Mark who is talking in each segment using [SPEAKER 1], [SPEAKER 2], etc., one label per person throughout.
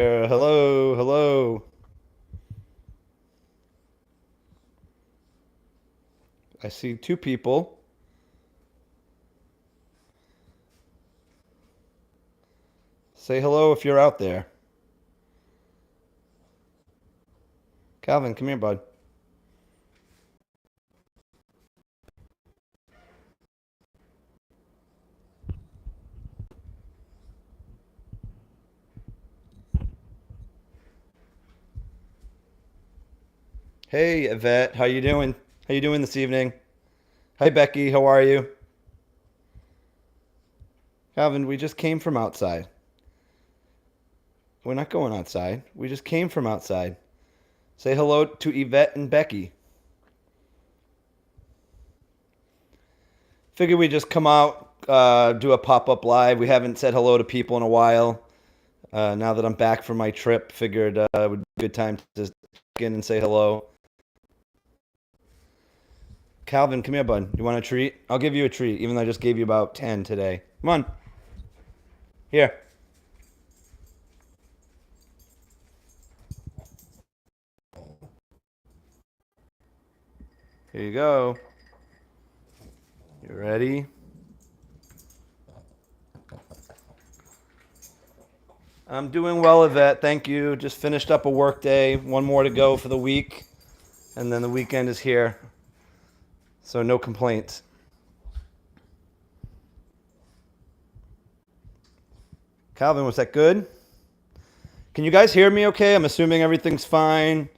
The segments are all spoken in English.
[SPEAKER 1] Hello, hello. I see two people. Say hello if you're out there. Calvin, come here, bud. Hey, Yvette, how you doing? How you doing this evening? Hi, Becky, how are you? Calvin, we just came from outside. We're not going outside. We just came from outside. Say hello to Yvette and Becky. Figured we just come out, do a pop-up live. We haven't said hello to people in a while. Now that I'm back from my trip, figured it would be a good time to check in and say hello. Calvin, come here, bud. You want a treat? I'll give you a treat, even though I just gave you about 10 today. Come on. Here. Here you go. You ready? I'm doing well, Yvette. Thank you. Just finished up a work day. One more to go for the week. And then the weekend is here. So no complaints. Calvin, was that good? Can you guys hear me okay? I'm assuming everything's fine.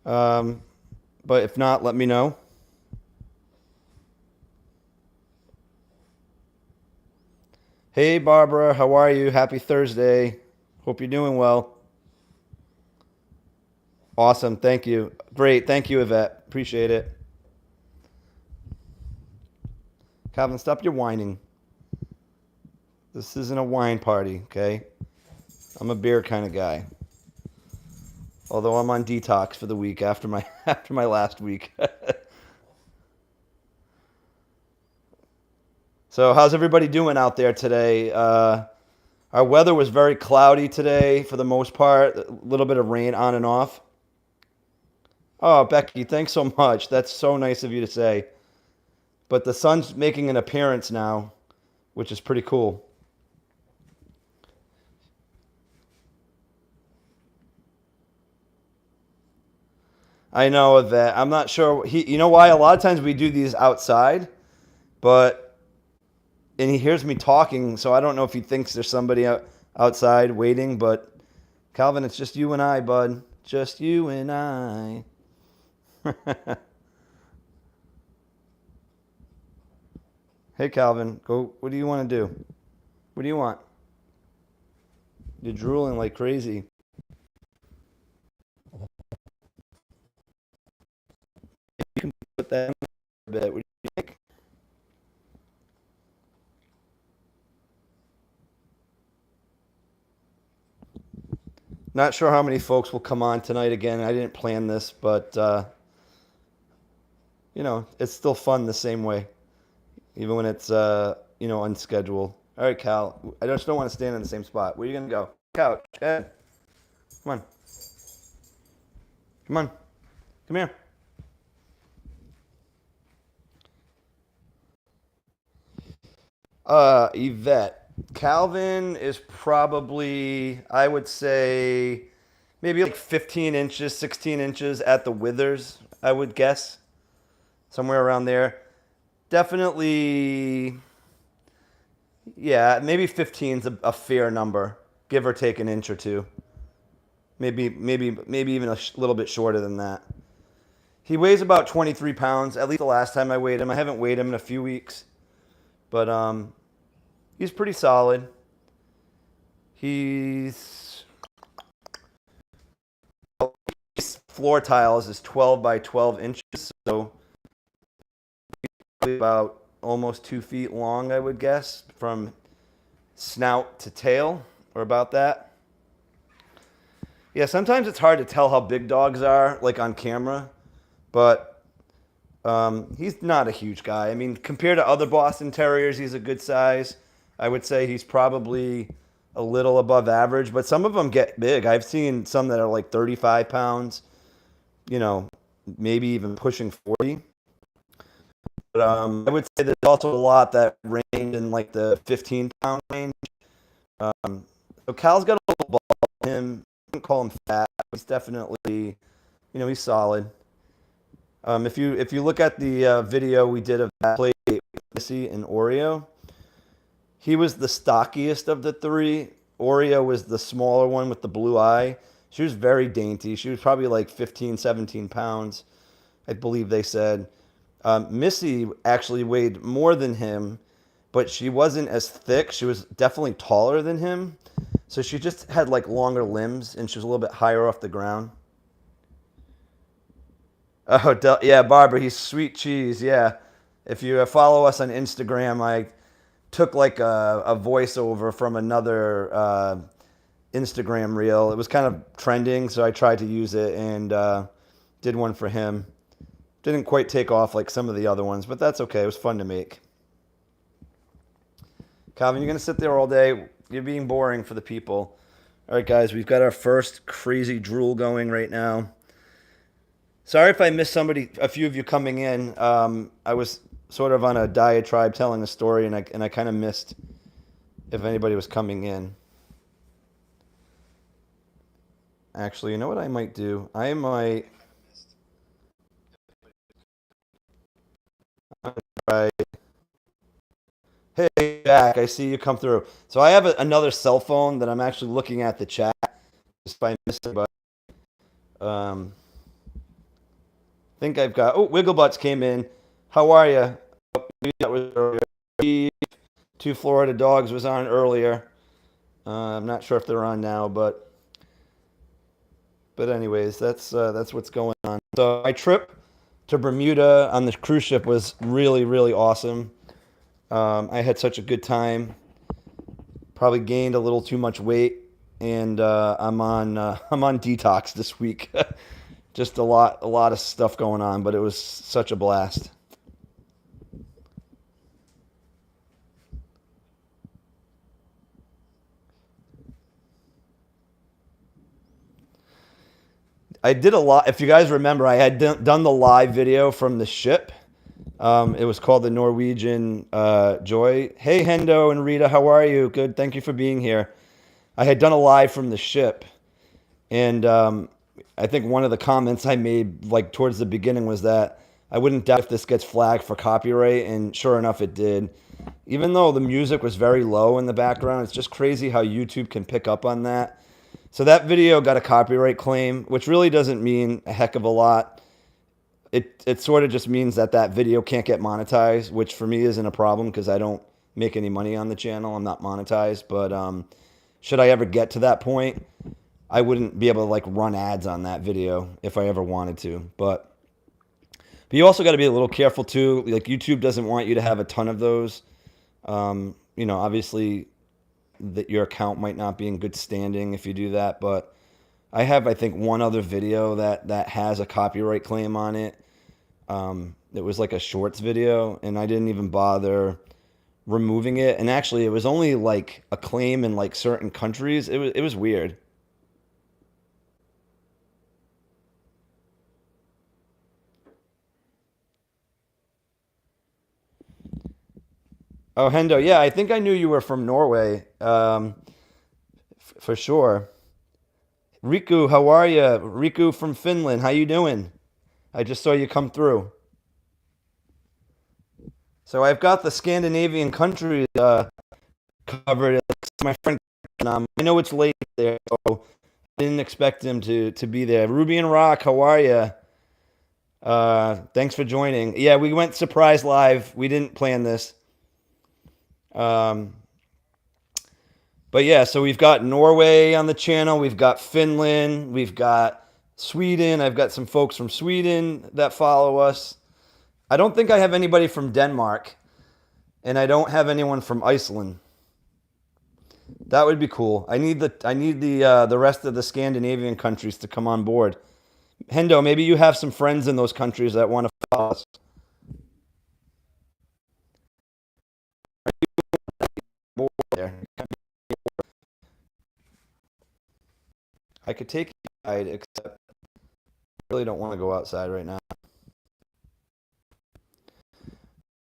[SPEAKER 1] But if not, let me know. Hey, Barbara, how are you? Happy Thursday. Hope you're doing well. Awesome. Thank you. Great. Thank you, Yvette. Appreciate it. Calvin, stop your whining. This isn't a wine party, okay? I'm a beer kind of guy. Although I'm on detox for the week after my after my last week. So how's everybody doing out there today? Our weather was very cloudy today for the most part. A little bit of rain on and off. Oh, Becky, thanks so much. That's so nice of you to say. But the sun's making an appearance now, which is pretty cool. I know that. I'm not sure. You know why? A lot of times we do these outside, but and he hears me talking, so I don't know if he thinks there's somebody outside waiting. But Calvin, it's just you and I, bud. Just you and I. Hey, Calvin, go. What do you want to do? What do you want? You're drooling like crazy. You can put that in a bit. What do you think? Not sure how many folks will come on tonight again. I didn't plan this, but it's still fun the same way, even when it's unscheduled. All right, Cal. I just don't want to stand in the same spot. Where are you gonna go? Couch. Go ahead. Come on. Come on. Come here. Yvette. Calvin is probably, I would say, maybe like 15 inches, 16 inches at the withers, I would guess. Somewhere around there. Definitely, yeah, maybe 15 is a fair number, give or take an inch or two. Maybe even a little bit shorter than that. He weighs about 23 pounds, at least the last time I weighed him. I haven't weighed him in a few weeks, but he's pretty solid. He's floor tiles is 12 by 12 inches, so about almost 2 feet long, I would guess, from snout to tail, or about that. Yeah, sometimes it's hard to tell how big dogs are, like on camera, but he's not a huge guy. I mean, compared to other Boston Terriers, he's a good size. I would say he's probably a little above average, but some of them get big. I've seen some that are like 35 pounds, you know, maybe even pushing 40. But I would say there's also a lot that range in like the 15-pound range. Um, so Cal's got a little ball on him. I wouldn't call him fat. He's definitely, he's solid. If you look at the video we did of that play with Missy and Oreo, he was the stockiest of the three. Oreo was the smaller one with the blue eye. She was very dainty. She was probably like 15, 17 pounds, I believe they said. Missy actually weighed more than him, but she wasn't as thick. She was definitely taller than him. So she just had like longer limbs and she was a little bit higher off the ground. Oh, yeah, Barbara, he's sweet cheese. Yeah. If you follow us on Instagram, I took like a voiceover from another Instagram reel. It was kind of trending, so I tried to use it and did one for him. Didn't quite take off like some of the other ones, but that's okay. It was fun to make. Calvin, you're going to sit there all day. You're being boring for the people. All right, guys, we've got our first crazy drool going right now. Sorry if I missed a few of you coming in. I was sort of on a diatribe telling a story, and I kind of missed if anybody was coming in. Actually, you know what I might do? I might try. Hey, Jack, I see you come through. So I have another cell phone that I'm actually looking at the chat. Just if I missed it, but I think I've got. Oh, Wigglebutts came in. How are you? Oh, that was earlier. Two Florida Dogs was on earlier. I'm not sure if they're on now, but anyways, that's what's going on. So my trip to Bermuda on the cruise ship was really, really awesome. I had such a good time. Probably gained a little too much weight, and I'm on detox this week. Just a lot of stuff going on, but it was such a blast. I did a lot. If you guys remember, I had done the live video from the ship. It was called the Norwegian Joy. Hey, Hendo and Rita, how are you? Good. Thank you for being here. I had done a live from the ship, and I think one of the comments I made like towards the beginning was that I wouldn't doubt if this gets flagged for copyright, and sure enough, it did. Even though the music was very low in the background, it's just crazy how YouTube can pick up on that. So that video got a copyright claim, which really doesn't mean a heck of a lot. It sort of just means that video can't get monetized, which for me isn't a problem because I don't make any money on the channel. I'm not monetized, but should I ever get to that point, I wouldn't be able to like run ads on that video if I ever wanted to. But you also got to be a little careful too. Like YouTube doesn't want you to have a ton of those. Obviously that your account might not be in good standing if you do that, but I have, I think, one other video that has a copyright claim on it. It was like a shorts video, and I didn't even bother removing it. And actually, it was only like a claim in like certain countries. It was weird. Oh, Hendo, yeah, I think I knew you were from Norway, for sure. Riku, how are you? Riku from Finland, how you doing? I just saw you come through. So I've got the Scandinavian countries covered. My friend, I know it's late there, so I didn't expect him to be there. Ruby and Rock, how are you? Thanks for joining. Yeah, we went surprise live. We didn't plan this. But yeah, so we've got Norway on the channel. We've got Finland. We've got Sweden. I've got some folks from Sweden that follow us. I don't think I have anybody from Denmark, and I don't have anyone from Iceland. That would be cool. I need the rest of the Scandinavian countries to come on board. Hendo, maybe you have some friends in those countries that want to follow us. There. I could take you outside, except I really don't want to go outside right now.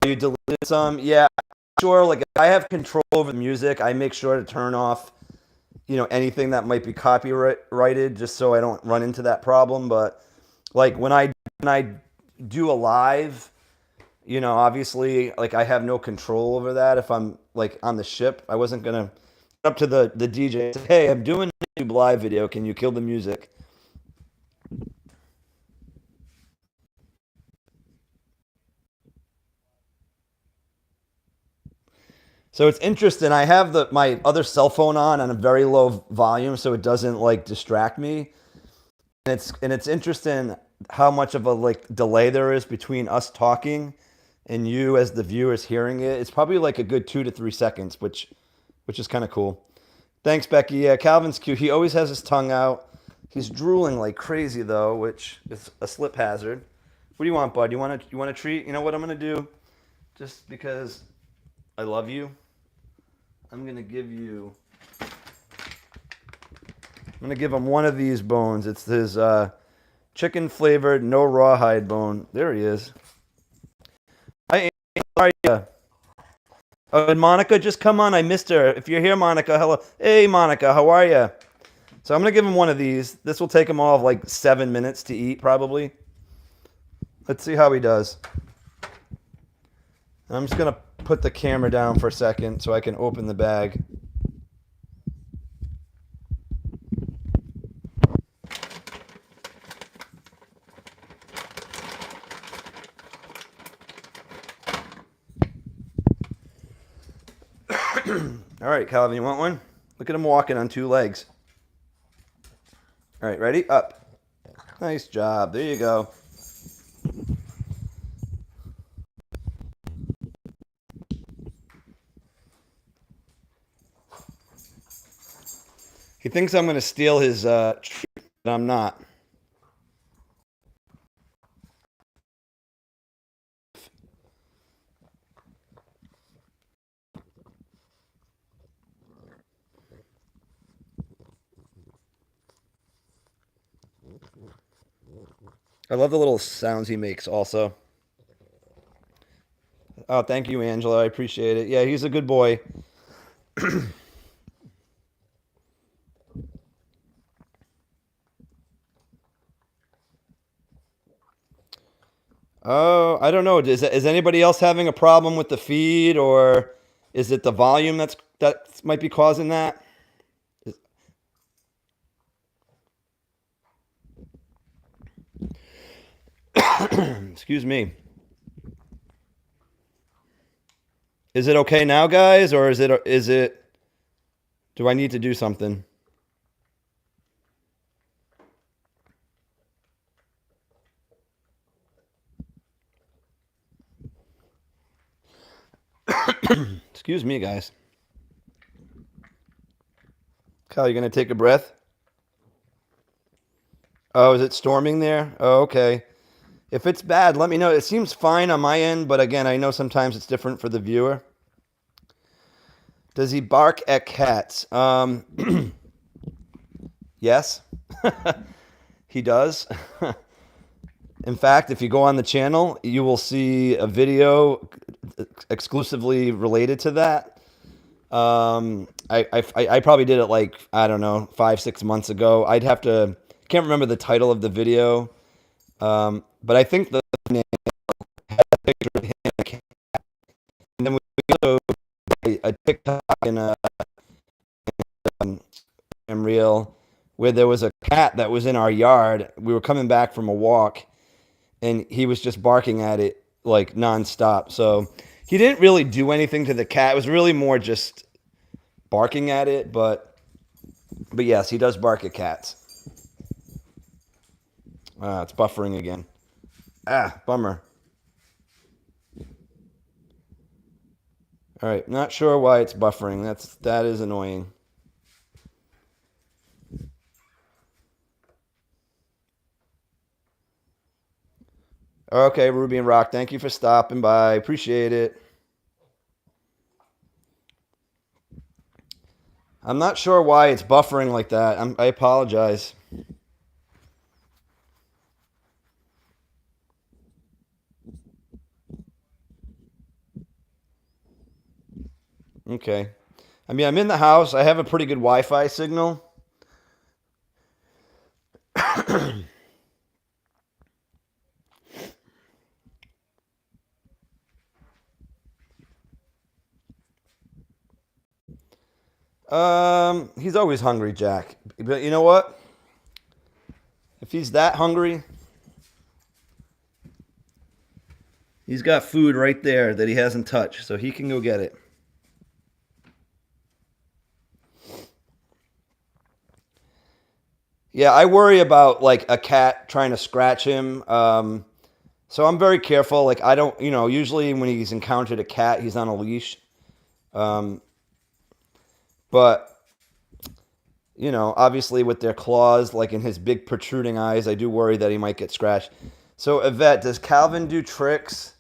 [SPEAKER 1] You deleted some? Yeah, sure. Like if I have control over the music, I make sure to turn off, anything that might be copyrighted, just so I don't run into that problem. But like when I do a live, obviously, like I have no control over that. If I'm like on the ship, I wasn't gonna up to the DJ and say, "Hey, I'm doing a YouTube live video. Can you kill the music?" So it's interesting. I have my other cell phone on a very low volume, so it doesn't like distract me. And it's interesting how much of a like delay there is between us talking and you as the viewers hearing it. It's probably like a good 2 to 3 seconds, which is kind of cool. Thanks, Becky. Yeah, Calvin's cute. He always has his tongue out. He's drooling like crazy though, which is a slip hazard. What do you want, bud? You want a treat? You know what I'm gonna do? Just because I love you, I'm gonna give you. I'm gonna give him one of these bones. It's his chicken flavored, no rawhide bone. There he is. Hi, Andy. How are you? Oh, and Monica, just come on. I missed her. If you're here, Monica, hello. Hey, Monica, how are you? So I'm gonna give him one of these. This will take him all of like 7 minutes to eat, probably. Let's see how he does. I'm just gonna put the camera down for a second so I can open the bag. All right, Calvin, you want one? Look at him walking on 2 legs. All right, ready? Up. Nice job. There you go. He thinks I'm going to steal his treat, but I'm not. I love the little sounds he makes also. Oh, thank you, Angela. I appreciate it. Yeah, he's a good boy. Oh, I don't know. Is anybody else having a problem with the feed, or is it the volume that might be causing that? Excuse me. Is it okay now, guys, or is it? Do I need to do something? Excuse me, guys. Kyle, you gonna take a breath? Oh, is it storming there? Oh, okay. If it's bad, let me know. It seems fine on my end, but again, I know sometimes it's different for the viewer. Does he bark at cats? Yes, he does. In fact, if you go on the channel, you will see a video exclusively related to that. I probably did it like, I don't know, 5, 6 months ago. Can't remember the title of the video, but I think the name had a picture of him and a cat. And then we also did a TikTok and a reel where there was a cat that was in our yard. We were coming back from a walk, and he was just barking at it like nonstop. So he didn't really do anything to the cat. It was really more just barking at it, but yes, he does bark at cats. It's buffering again. Bummer. All right, not sure why it's buffering. That is annoying. Okay, Ruby and Rock, thank you for stopping by. Appreciate it. I'm not sure why it's buffering like that. I apologize. Okay. I mean, I'm in the house. I have a pretty good Wi-Fi signal. He's always hungry, Jack. But you know what? If he's that hungry, he's got food right there that he hasn't touched, so he can go get it. Yeah, I worry about like a cat trying to scratch him. So I'm very careful. Like I don't, usually when he's encountered a cat, he's on a leash. Um, but obviously with their claws, like in his big protruding eyes, I do worry that he might get scratched. So Yvette, does Calvin do tricks?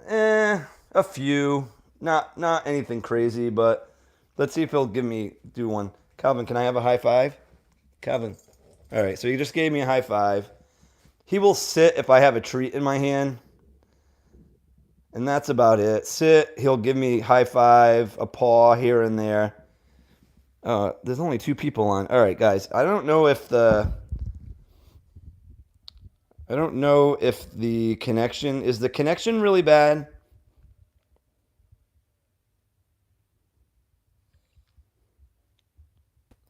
[SPEAKER 1] A few. Not anything crazy, but let's see if he'll do one. Calvin, can I have a high five? Calvin. All right, so he just gave me a high five. He will sit if I have a treat in my hand. And that's about it. Sit, he'll give me high five, a paw here and there. There's only two people on. All right, guys. I don't know if the connection is the connection really bad.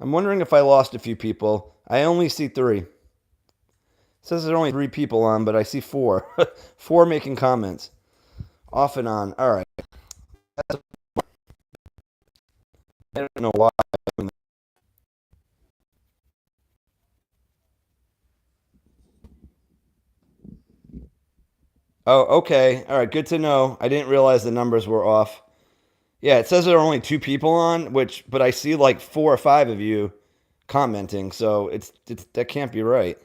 [SPEAKER 1] I'm wondering if I lost a few people. I only see three. It says there's only three people on, but I see four. Four making comments. Off and on. All right. I don't know why. Oh, okay. All right. Good to know. I didn't realize the numbers were off. Yeah, it says there are only two people on, but I see like four or five of you commenting, so it's that can't be right.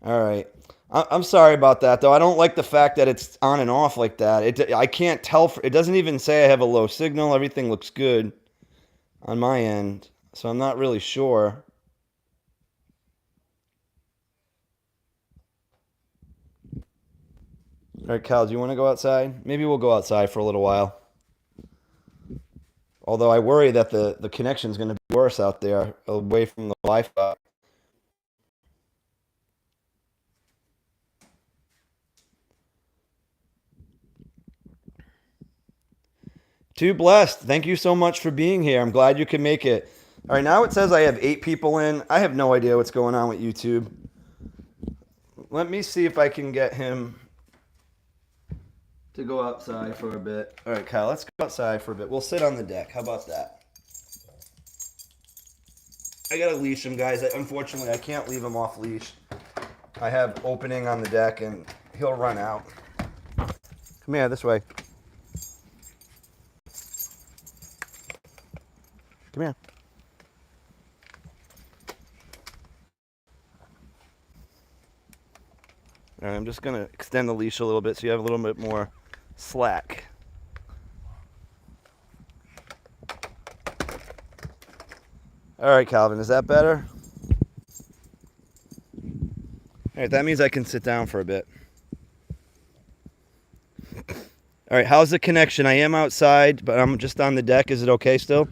[SPEAKER 1] All right. I'm sorry about that though. I don't like the fact that it's on and off like that. I can't tell. It doesn't even say I have a low signal. Everything looks good on my end, so I'm not really sure. All right, Cal, do you want to go outside? Maybe we'll go outside for a little while. Although I worry that the connection's going to be worse out there, away from the Wi-Fi. Too blessed. Thank you so much for being here. I'm glad you could make it. All right, now it says I have 8 people in. I have no idea what's going on with YouTube. Let me see if I can get him to go outside for a bit. All right, Kyle, let's go outside for a bit. We'll sit on the deck. How about that? I gotta leash him, guys. Unfortunately, I can't leave him off leash. I have opening on the deck, and he'll run out. Come here, this way. Come here. All right, I'm just gonna extend the leash a little bit so you have a little bit more slack. All right, Calvin, is that better? All right, that means I can sit down for a bit. All right, how's the connection? I am outside, but I'm just on the deck. Is it okay still?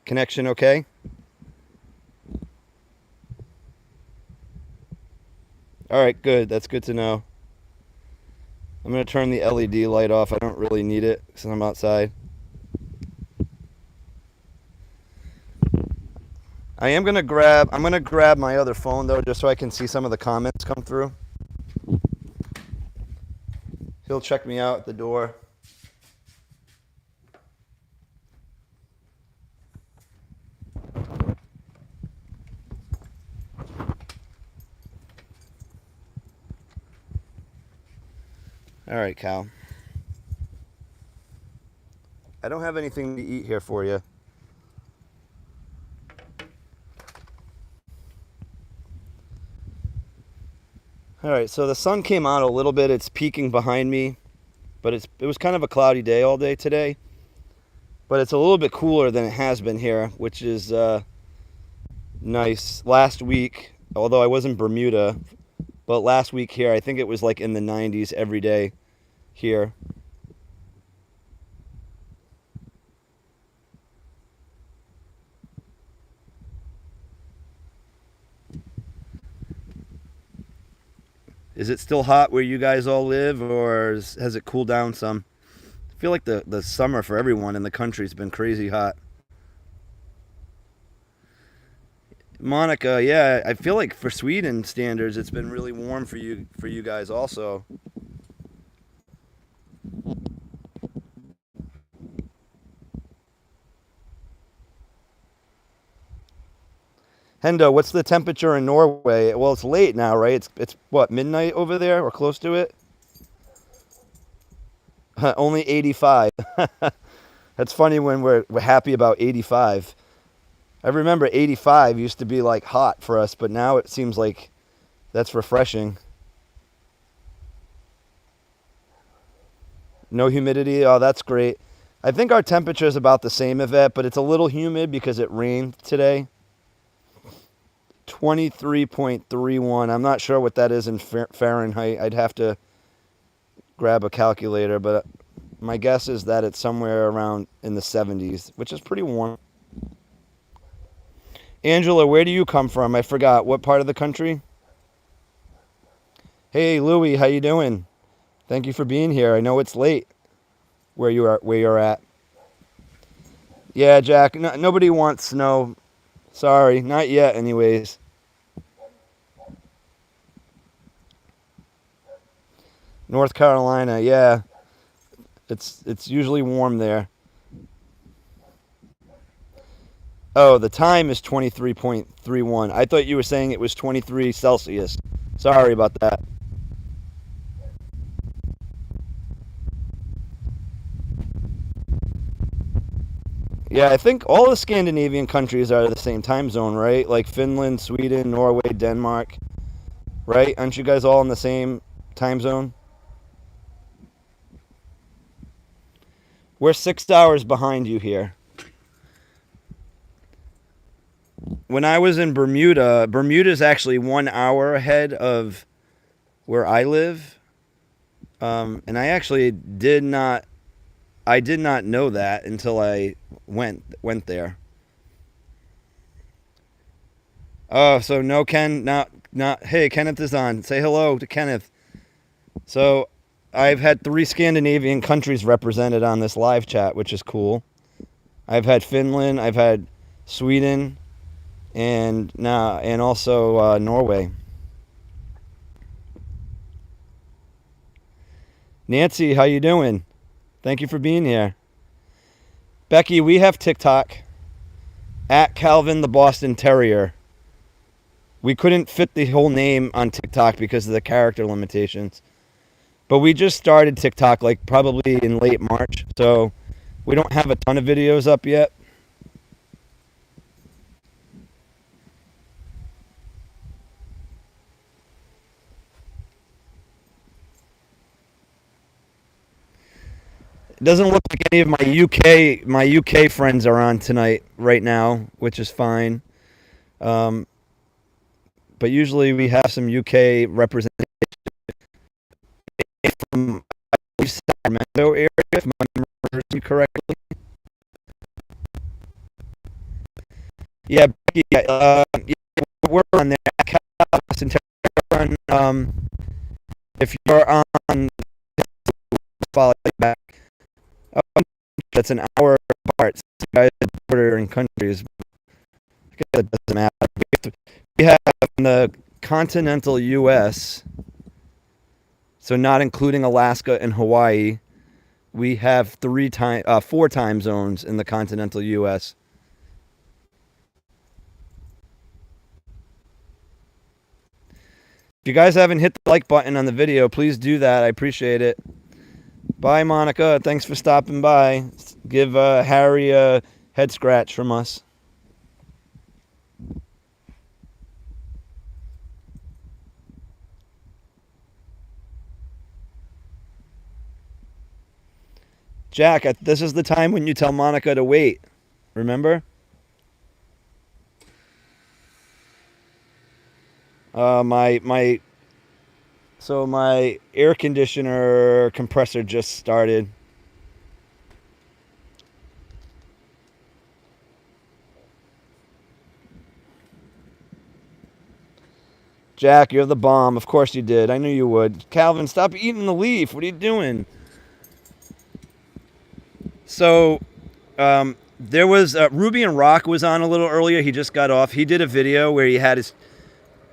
[SPEAKER 1] Connection okay? All right, good. That's good to know. I'm going to turn the LED light off. I don't really need it since I'm outside. I'm going to grab my other phone though, just so I can see some of the comments come through. He'll check me out at the door. All right, Cal. I don't have anything to eat here for you. All right, so the sun came out a little bit. It's peeking behind me, but it was kind of a cloudy day all day today. But it's a little bit cooler than it has been here, which is nice. Last week, although I was in Bermuda, but last week here, I think it was like in the 90s every day here. Is it still hot where you guys all live, or has it cooled down some? I feel like the summer for everyone in the country has been crazy hot. Monica, yeah, I feel like for Sweden standards, it's been really warm for you guys also. Hendo, what's the temperature in Norway? Well, it's late now, right? It's what, midnight over there or close to it? Only 85. That's funny when we're happy about 85. I remember 85 used to be like hot for us, but now it seems like that's refreshing. No humidity. Oh, that's great. I think our temperature is about the same, Yvette, but it's a little humid because it rained today. 23.31. I'm not sure what that is in Fahrenheit. I'd have to grab a calculator, but my guess is that it's somewhere around in the 70s, which is pretty warm. Angela, where do you come from? I forgot. What part of the country? Hey, Louie, how you doing? Thank you for being here. I know it's late where you're at. Yeah, Jack, no, nobody wants snow. Sorry, not yet anyways. North Carolina, yeah. It's usually warm there. Oh, the time is 23.31. I thought you were saying it was 23 Celsius. Sorry about that. Yeah, I think all the Scandinavian countries are the same time zone, right? Like Finland, Sweden, Norway, Denmark, right? Aren't you guys all in the same time zone? We're 6 hours behind you here. When I was in Bermuda, Bermuda's actually 1 hour ahead of where I live. And I did not know that until I went there. Oh, so no Ken, not hey, Kenneth is on. Say hello to Kenneth. So I've had 3 Scandinavian countries represented on this live chat, which is cool. I've had Finland, I've had Sweden, and also Norway. Nancy, how you doing? Thank you for being here. Becky, we have TikTok at CALVIN the Boston Terrier. We couldn't fit the whole name on TikTok because of the character limitations. But we just started TikTok like probably in late March, so we don't have a ton of videos up yet. It doesn't look like any of my UK friends are on tonight right now, which is fine. Um, but usually we have some UK representation from Sacramento area, if my memory serves me correctly. Yeah, yeah, we're on there. If you're on, follow back. Um, that's an hour apart. So you guys are bordering countries. I guess it doesn't matter. We have in the continental U.S., so not including Alaska and Hawaii, we have 4 time zones in the continental U.S. If you guys haven't hit the like button on the video, please do that. I appreciate it. Bye, Monica. Thanks for stopping by. Give Harry a head scratch from us. Jack, this is the time when you tell Monica to wait. Remember? My so my air conditioner compressor just started. Jack, you're the bomb. Of course you did. I knew you would. Calvin, stop eating the leaf. What are you doing? So, there was Ruby and Rock was on a little earlier. He just got off. He did a video where he had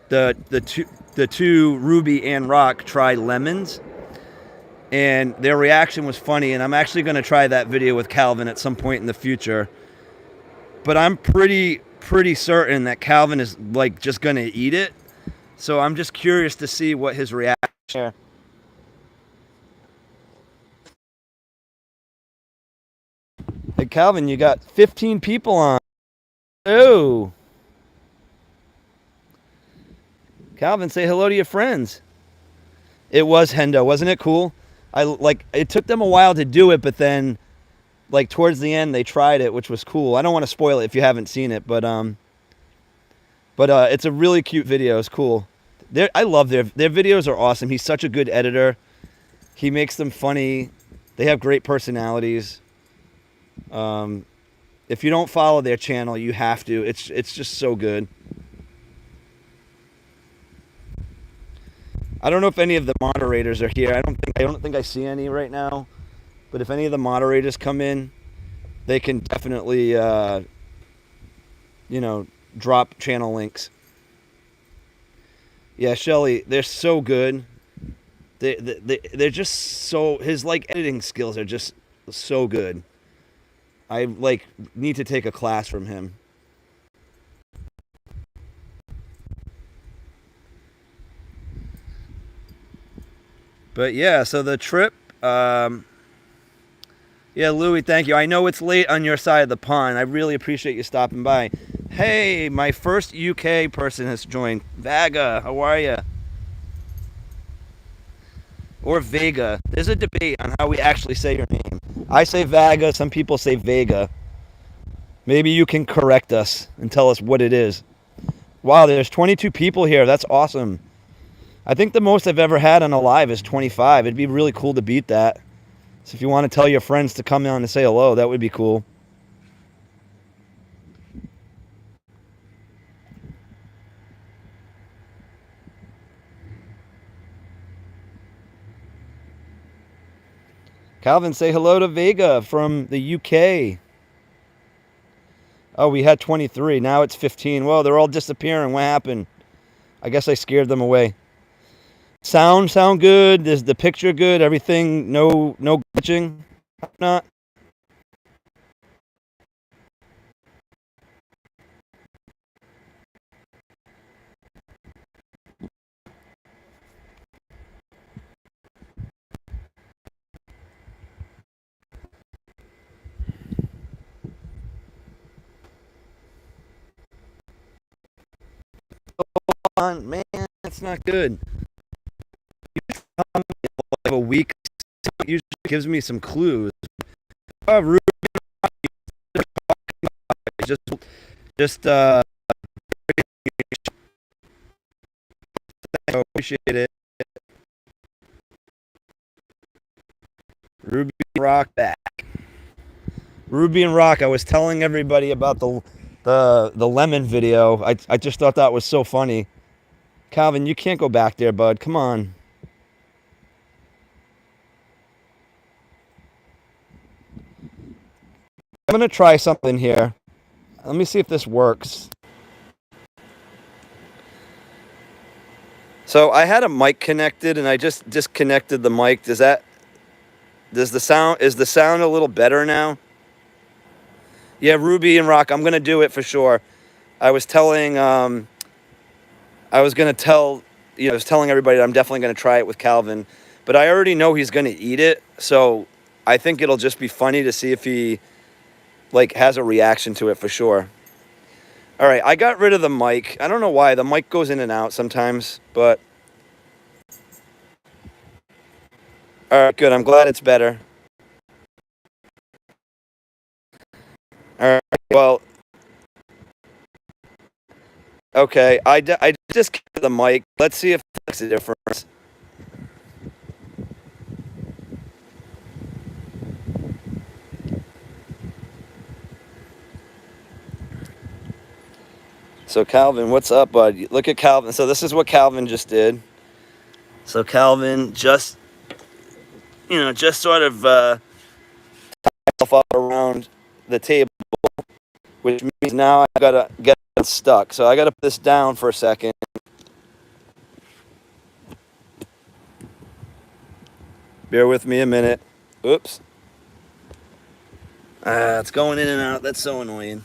[SPEAKER 1] the two Ruby and Rock try lemons, and their reaction was funny. And I'm actually going to try that video with Calvin at some point in the future. But I'm pretty certain that Calvin is like just going to eat it. So I'm just curious to see what his reaction is. Hey, Calvin, you got 15 people on. Oh. Calvin, say hello to your friends. It was Hendo. Wasn't it cool? It took them a while to do it, but then like towards the end they tried it, which was cool. I don't want to spoil it if you haven't seen it, but it's a really cute video. It's cool. I love their videos are awesome. He's such a good editor. He makes them funny. They have great personalities. If you don't follow their channel, you have to. It's just so good. I don't know if any of the moderators are here. I don't think I see any right now. But if any of the moderators come in, they can definitely drop channel links. Yeah, Shelly, they're so good. They're just so, his editing skills are just so good. I need to take a class from him. But yeah, so the trip, yeah, Louie, thank you. I know it's late on your side of the pond. I really appreciate you stopping by. Hey, my first UK person has joined. Vaga, how are you? Or Vega. There's a debate on how we actually say your name. I say Vaga, some people say Vega. Maybe you can correct us and tell us what it is. Wow, there's 22 people here. That's awesome. I think the most I've ever had on a live is 25. It'd be really cool to beat that. So if you want to tell your friends to come on and say hello, that would be cool. Calvin, say hello to Vega from the UK. Oh, we had 23. Now it's 15. Whoa, they're all disappearing. What happened? I guess I scared them away. Sound good. Is the picture good? Everything, no glitching? Not. Man, that's not good. Like a week usually gives me some clues. Ruby, just I appreciate it. Ruby and Rock back. Ruby and Rock. I was telling everybody about the lemon video. I just thought that was so funny. Calvin, you can't go back there, bud. Come on. I'm going to try something here. Let me see if this works. So I had a mic connected and I just disconnected the mic. Is the sound a little better now? Yeah, Ruby and Rock, I'm going to do it for sure. I was telling I was telling everybody that I'm definitely going to try it with Calvin, but I already know he's going to eat it, so I think it'll just be funny to see if he has a reaction to it for sure. All right, I got rid of the mic. I don't know why. The mic goes in and out sometimes, but all right, good. I'm glad it's better. Okay, I just kept the mic. Let's see if it makes a difference. So Calvin, what's up, bud? Look at Calvin. So this is what Calvin just did. So Calvin just, just sort of around the table, which means now I gotta get it stuck. So I gotta put this down for a second. Bear with me a minute. Oops. It's going in and out. That's so annoying.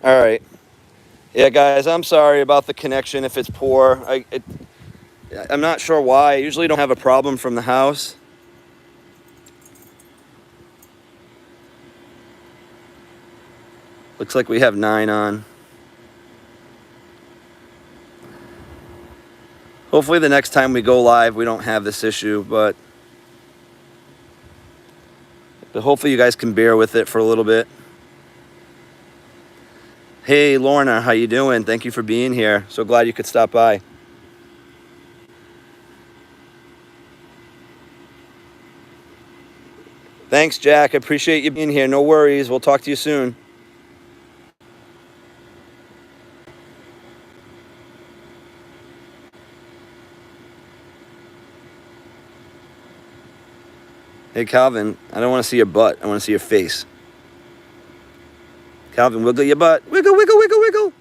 [SPEAKER 1] All right. Yeah, guys, I'm sorry about the connection if it's poor. I'm not sure why. I usually don't have a problem from the house. Looks like we have 9 on. Hopefully the next time we go live, we don't have this issue, but hopefully you guys can bear with it for a little bit. Hey, Lorna, how you doing? Thank you for being here. So glad you could stop by. Thanks, Jack. I appreciate you being here. No worries. We'll talk to you soon. Hey, Calvin, I don't want to see your butt. I want to see your face. Calvin, wiggle your butt. Wiggle, wiggle, wiggle, wiggle.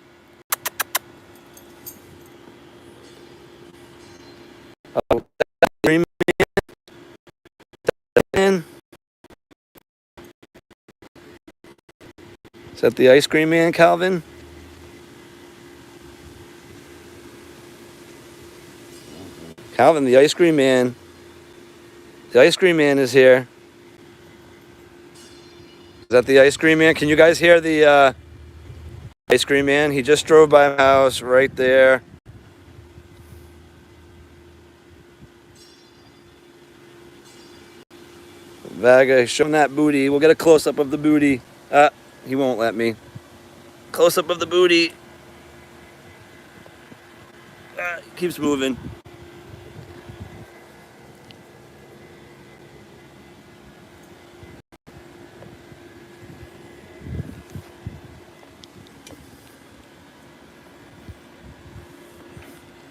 [SPEAKER 1] Oh, man. Is that the ice cream man, Calvin? Calvin, the ice cream man. The ice cream man is here. Is that the ice cream man? Can you guys hear the ice cream man? He just drove by my house right there. Vaga, showing that booty. We'll get a close-up of the booty. He won't let me. Close-up of the booty. Keeps moving.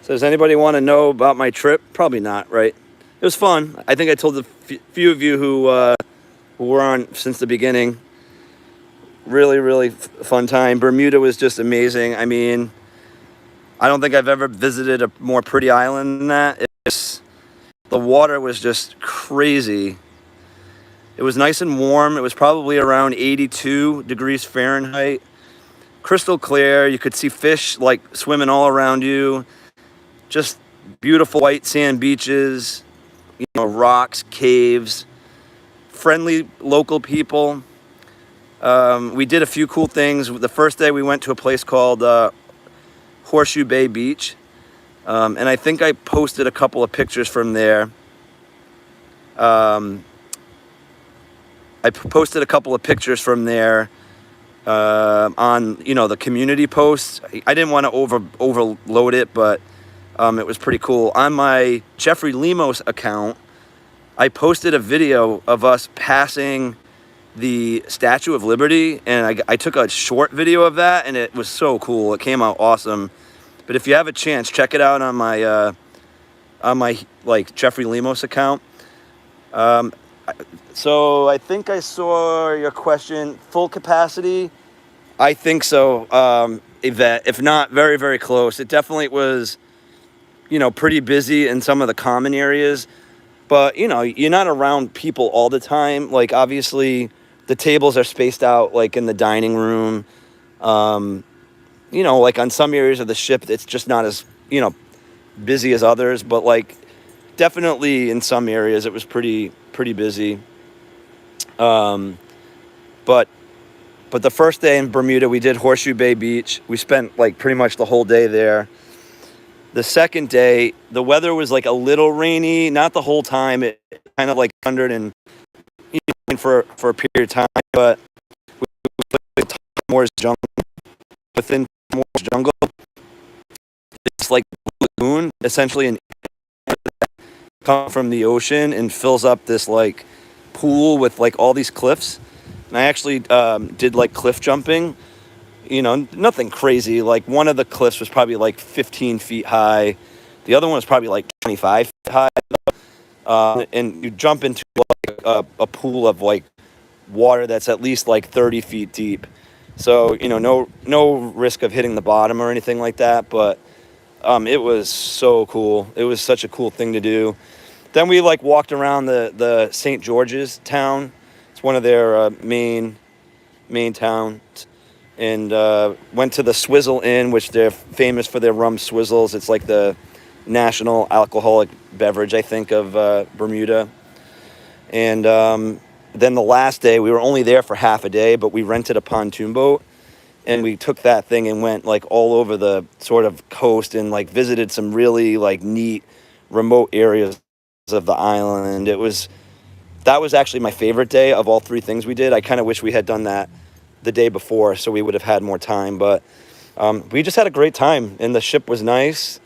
[SPEAKER 1] So does anybody want to know about my trip? Probably not, right? It was fun. I think I told the few of you who were on since the beginning. Really, really fun time. Bermuda was just amazing. I mean, I don't think I've ever visited a more pretty island than that. The water was just crazy. It was nice and warm. It was probably around 82 degrees Fahrenheit. Crystal clear. You could see fish like swimming all around you. Just beautiful white sand beaches, rocks, caves, friendly local people. We did a few cool things. The first day we went to a place called Horseshoe Bay Beach. And I think I posted a couple of pictures from there. I posted a couple of pictures from there on, the community posts. I didn't want to overload it, but it was pretty cool. On my Jeffrey Lemos account, I posted a video of us passing the Statue of Liberty, and I took a short video of that, and it was so cool. It came out awesome. But if you have a chance, check it out on my Jeffrey Lemos account. So I think I saw your question. Full capacity? I think so. Yvette, if not, very, very close. It definitely was, pretty busy in some of the common areas. But, you're not around people all the time. Like, obviously, the tables are spaced out, like, in the dining room. Like, on some areas of the ship, it's just not as, busy as others. But, like, definitely in some areas, it was pretty busy. Um, but but the first day in Bermuda, we did Horseshoe Bay Beach. We spent like pretty much the whole day there. The second day, the weather was like a little rainy, not the whole time. It kind of like thundered and for a period of time, but within Moore's jungle, it's like a lagoon, essentially an come from the ocean and fills up this like pool with like all these cliffs. And I actually did like cliff jumping, nothing crazy. Like one of the cliffs was probably like 15 feet high. The other one was probably like 25 feet high. And you jump into like a pool of like water that's at least like 30 feet deep. So, no risk of hitting the bottom or anything like that. But it was so cool. It was such a cool thing to do. Then we like walked around the St. George's town. It's one of their main towns. And went to the Swizzle Inn, which they're famous for their rum swizzles. It's like the national alcoholic beverage, I think, of Bermuda. And then the last day, we were only there for half a day, but we rented a pontoon boat. And we took that thing and went like all over the sort of coast and like visited some really like neat remote areas of the island. That was actually my favorite day of all three things we did. I kind of wish we had done that the day before so we would have had more time, but we just had a great time and the ship was nice.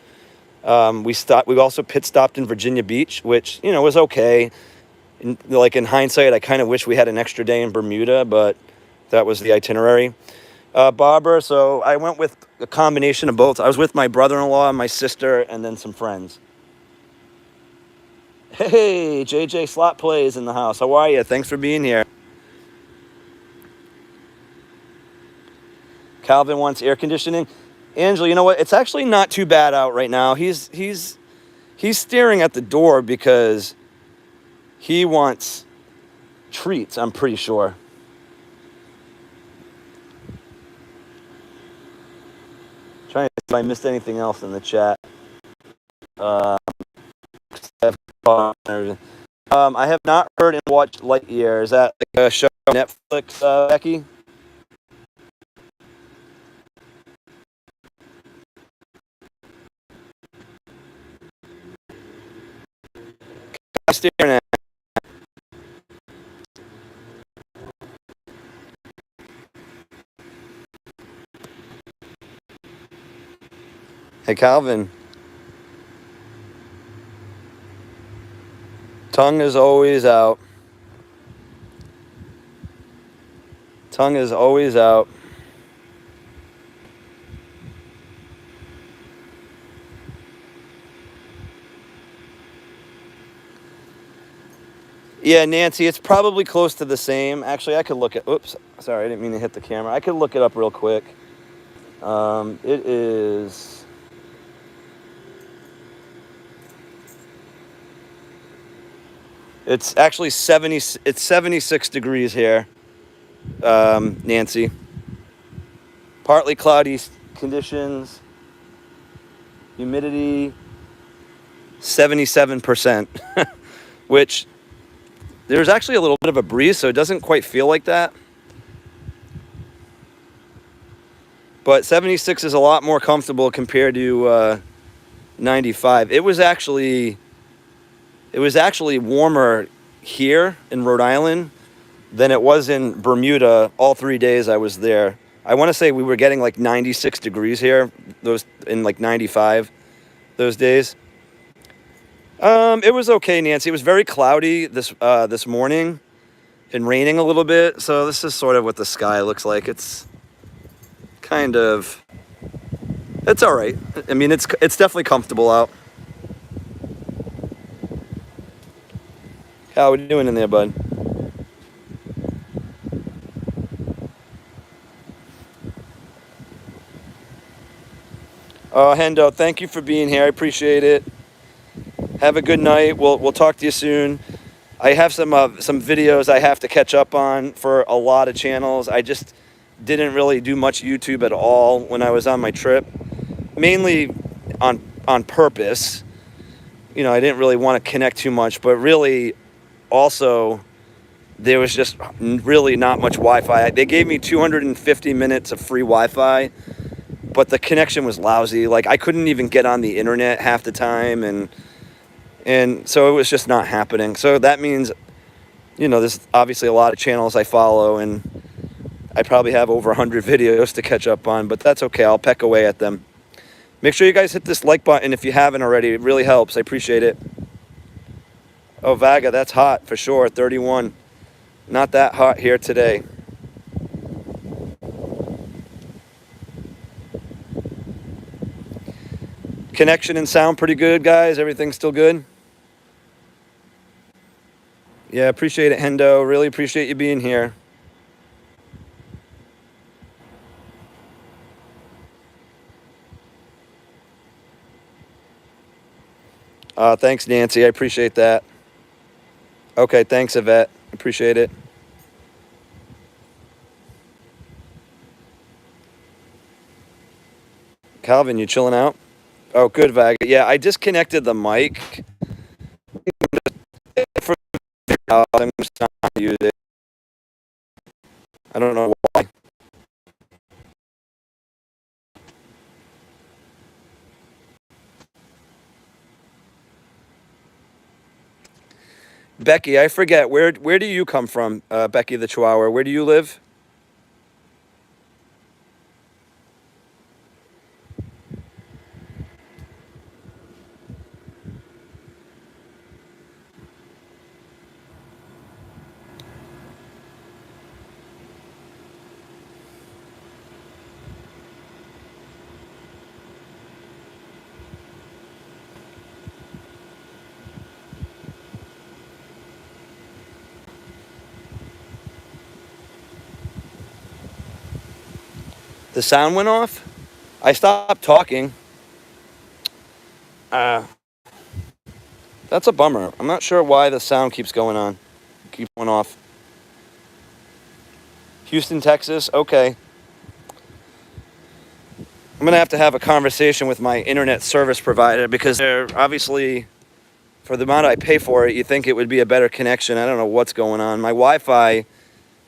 [SPEAKER 1] We also pit stopped in Virginia Beach, which was okay. In hindsight, I kind of wish we had an extra day in Bermuda, but that was the itinerary. Barbara, so I went with a combination of both. I was with my brother-in-law, my sister, and then some friends. Hey, JJ Slot Plays in the house. How are you? Thanks for being here. Calvin wants air conditioning. Angela, you know what? It's actually not too bad out right now. He's staring at the door because he wants treats, I'm pretty sure. Trying to see if I missed anything else in the chat. I have not heard and watched Lightyear. Is that like a show on Netflix, Becky? Staring at. Hey, Calvin. Tongue is always out. Tongue is always out. Yeah, Nancy, it's probably close to the same. Actually, I could look at... Oops, sorry, I didn't mean to hit the camera. I could look it up real quick. It is... It's actually 76 degrees here, Nancy. Partly cloudy conditions. Humidity, 77%, which... There's actually a little bit of a breeze, so it doesn't quite feel like that. But 76 is a lot more comfortable compared to 95. It was actually warmer here in Rhode Island than it was in Bermuda all 3 days I was there. I want to say we were getting like 96 degrees here, those in like 95 those days. It was okay, Nancy. It was very cloudy this morning and raining a little bit. So this is sort of what the sky looks like. It's kind of, it's all right. I mean, it's definitely comfortable out. How are you doing in there, bud? Oh, Hendo, thank you for being here. I appreciate it. Have a good night. We'll talk to you soon. I have some videos I have to catch up on for a lot of channels. I just didn't really do much YouTube at all when I was on my trip, mainly on purpose. I didn't really want to connect too much, but really also there was just really not much Wi-Fi. They gave me 250 minutes of free Wi-Fi, but the connection was lousy. Like, I couldn't even get on the internet half the time, and so it was just not happening. So that means, you know, there's obviously a lot of channels I follow, and I probably have over 100 videos to catch up on, but that's okay. I'll peck away at them. Make sure you guys hit this like button if you haven't already. It really helps. I appreciate it. Oh, Vaga, that's hot for sure. 31. Not that hot here today. Connection and sound pretty good, guys. Everything's still good? Yeah, appreciate it, Hendo. Really appreciate you being here. Thanks, Nancy. I appreciate that. Okay, thanks, Yvette. Appreciate it. Calvin, you chilling out? Oh, good, Vag. Yeah, I disconnected the mic. I'm just not going to use it. I don't know why. Becky, I forget. Where do you come from, Becky the Chihuahua? Where do you live? The sound went off? I stopped talking. That's a bummer. I'm not sure why the sound keeps going off. Houston, Texas? Okay. I'm going to have a conversation with my internet service provider because they're obviously, for the amount I pay for it, you think it would be a better connection. I don't know what's going on. My Wi-Fi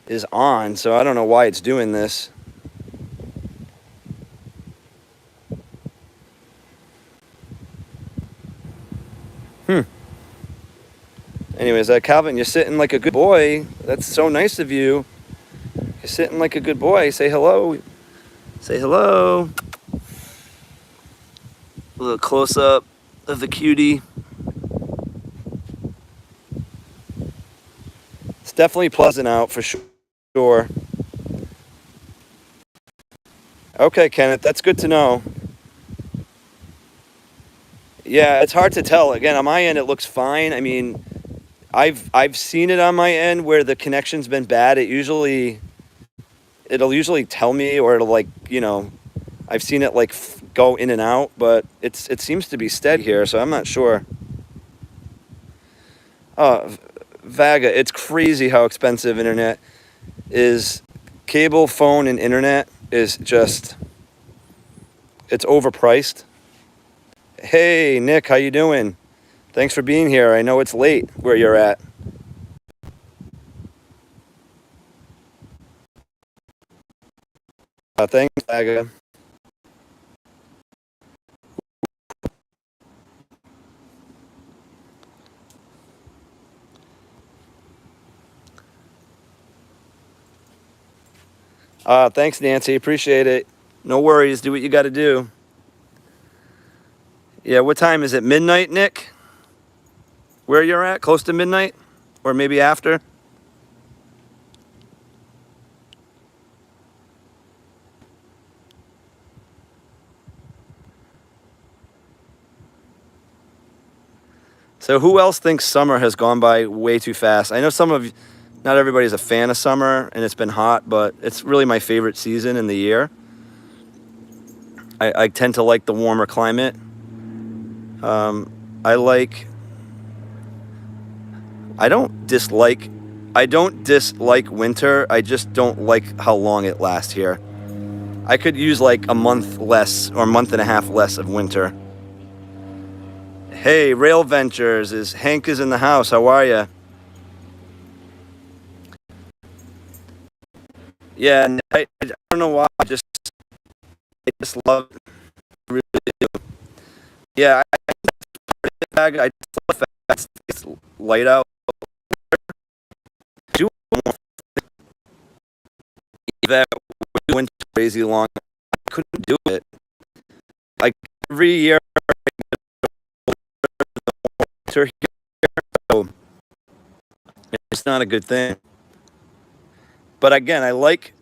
[SPEAKER 1] is on, so I don't know why it's doing this. Anyways, Calvin, you're sitting like a good boy. That's so nice of you. You're sitting like a good boy. Say hello. Say hello. A little close-up of the cutie. It's definitely pleasant out for sure. Okay, Kenneth, that's good to know. Yeah, it's hard to tell. Again, on my end, it looks fine. I mean, I've seen it on my end where the connection's been bad. It'll usually tell me, or it'll, like, you know, I've seen it like go in and out, but it seems to be steady here, so I'm not sure. Oh, Vaga, it's crazy how expensive internet is. Cable, phone, and internet is just, it's overpriced. Hey, Nick, how you doing? Thanks for being here. I know it's late where you're at. Thanks, Vaga. Thanks, Nancy. Appreciate it. No worries. Do what you got to do. Yeah, what time is it? Midnight, Nick? Where you're at? Close to midnight? Or maybe after? So who else thinks summer has gone by way too fast? I know not everybody's a fan of summer, and it's been hot, but it's really my favorite season in the year. I tend to like the warmer climate. I don't dislike winter. I just don't like how long it lasts here. I could use like a month less or a month and a half less of winter. Hey, Rail Ventures, Hank is in the house. How are you? Yeah, and I don't know why. I just love it. I really do. Yeah, I just love the fact it's light out. Do more that went crazy long. I couldn't do it. Like every year, turkey, so it's not a good thing. But again, I like.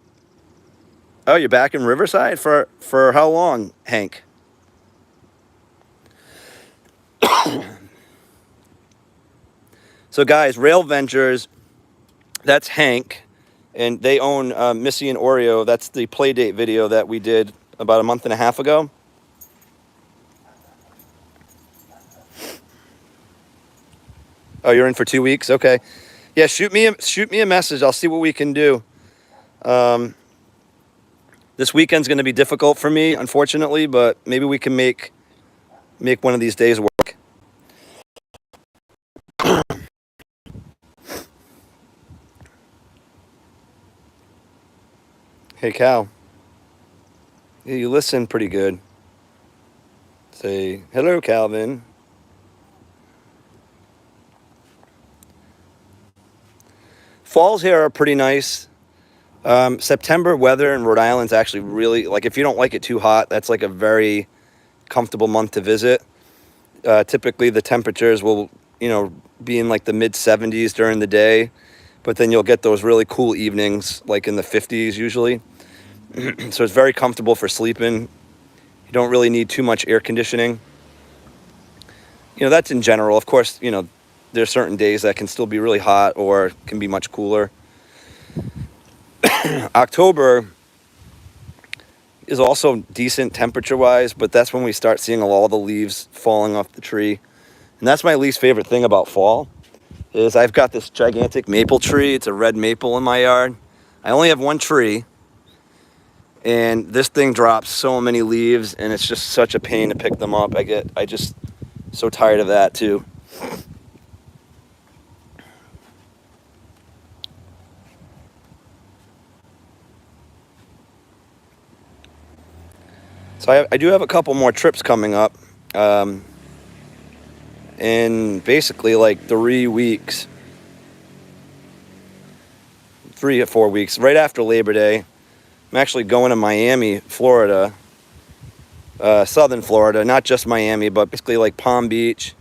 [SPEAKER 1] Oh, you're back in Riverside for how long, Hank? So, guys, Rail Ventures. That's Hank, and they own Missy and Oreo. That's the Playdate video that we did about a month and a half ago. Oh, you're in for 2 weeks? Okay. Yeah, shoot me a message. I'll see what we can do. This weekend's going to be difficult for me, unfortunately, but maybe we can make one of these days work. Hey, Cal. Yeah, you listen pretty good. Say, hello, Calvin. Falls here are pretty nice. September weather in Rhode Island's actually really, like, if you don't like it too hot, that's like a very comfortable month to visit. Typically, the temperatures will, be in like the mid 70s during the day, but then you'll get those really cool evenings, like in the 50s usually. So it's very comfortable for sleeping. You don't really need too much air conditioning. That's in general. Of course, there's certain days that can still be really hot or can be much cooler. October is also decent temperature-wise, but that's when we start seeing all the leaves falling off the tree. And that's my least favorite thing about fall, is I've got this gigantic maple tree. It's a red maple in my yard. I only have one tree, and this thing drops so many leaves, and it's just such a pain to pick them up. I just so tired of that too. So I do have a couple more trips coming up. In basically like 3 weeks, 3 to 4 weeks, right after Labor Day. I'm actually going to Miami, Florida, southern Florida, not just Miami, but basically like Palm Beach,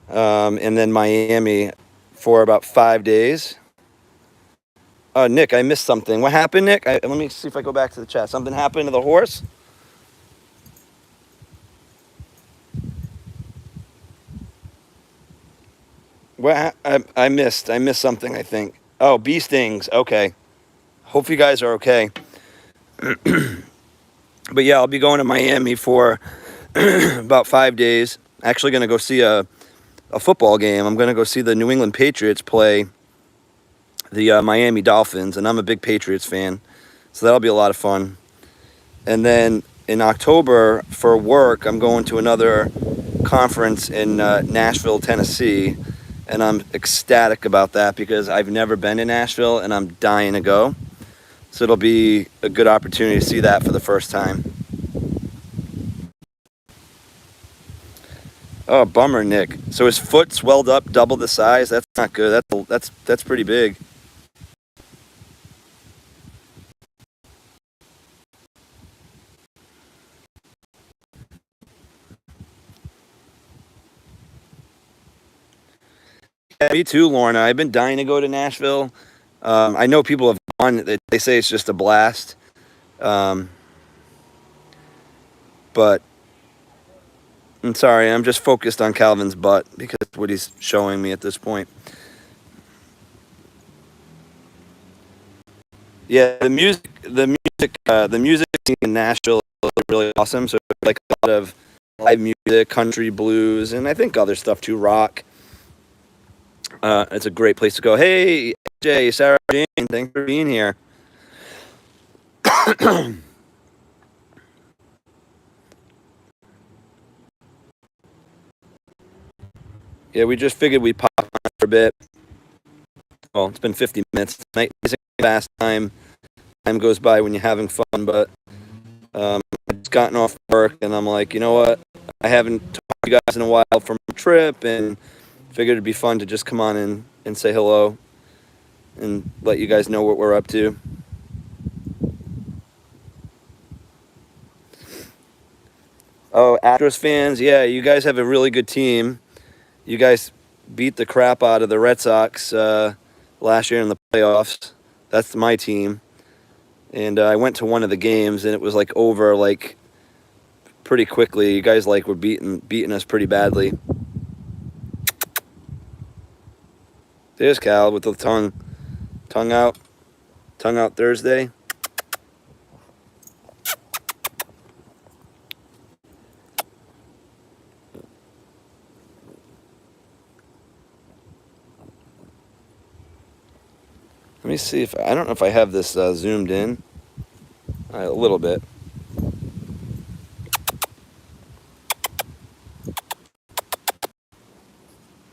[SPEAKER 1] and then Miami for about 5 days. Nick, I missed something. What happened, Nick? Let me see if I go back to the chat. Something happened to the horse? What? I missed something, I think. Oh, bee stings. Okay. Hope you guys are okay. But yeah, I'll be going to Miami for about 5 days. Actually going to go see a football game. I'm going to go see the New England Patriots play the Miami Dolphins, and I'm a big Patriots fan, so that'll be a lot of fun. And then in October, for work, I'm going to another conference in Nashville, Tennessee, and I'm ecstatic about that because I've never been to Nashville, and I'm dying to go. So it'll be a good opportunity to see that for the first time. Oh, bummer, Nick. So his foot swelled up double the size. That's not good. That's pretty big. Yeah, me too, Lorna. I've been dying to go to Nashville. I know people have gone. They say it's just a blast. But I'm sorry. I'm just focused on Calvin's butt because that's what he's showing me at this point. Yeah, the music scene in Nashville is really awesome. So like a lot of live music, country, blues, and I think other stuff too, rock. It's a great place to go. Hey, Jay, Sarah Jane, thanks for being here. Yeah, we just figured we'd pop on for a bit. Well, it's been 50 minutes tonight. fast time goes by when you're having fun. But I just gotten off work, and I'm like, you know what? I haven't talked to you guys in a while from a trip, and figured it'd be fun to just come on in and say hello and let you guys know what we're up to. Oh, Astros fans, yeah, you guys have a really good team. You guys beat the crap out of the Red Sox last year in the playoffs. That's my team. And I went to one of the games, and it was like over like pretty quickly. You guys like were beating us pretty badly. There's Cal with the tongue out Thursday. Let me see if I don't know if I have this zoomed in a little bit.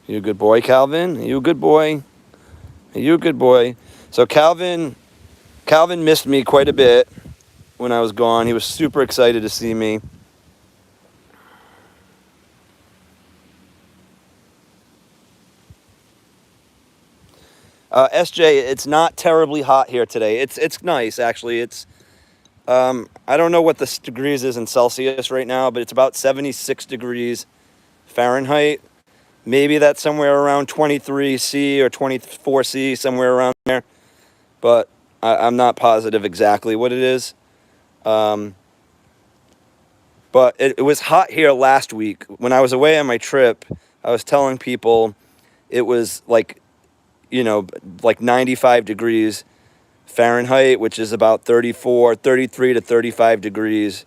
[SPEAKER 1] You a good boy, Calvin? You a good boy? You a good boy? So Calvin missed me quite a bit when I was gone. He was super excited to see me. SJ, it's not terribly hot here today. It's nice actually. It's I don't know what the degrees is in Celsius right now, but it's about 76 degrees Fahrenheit. Maybe that's somewhere around 23C or 24C, somewhere around there. But I'm not positive exactly what it is. But it was hot here last week. When I was away on my trip, I was telling people it was like, like 95 degrees Fahrenheit, which is about 33 to 35 degrees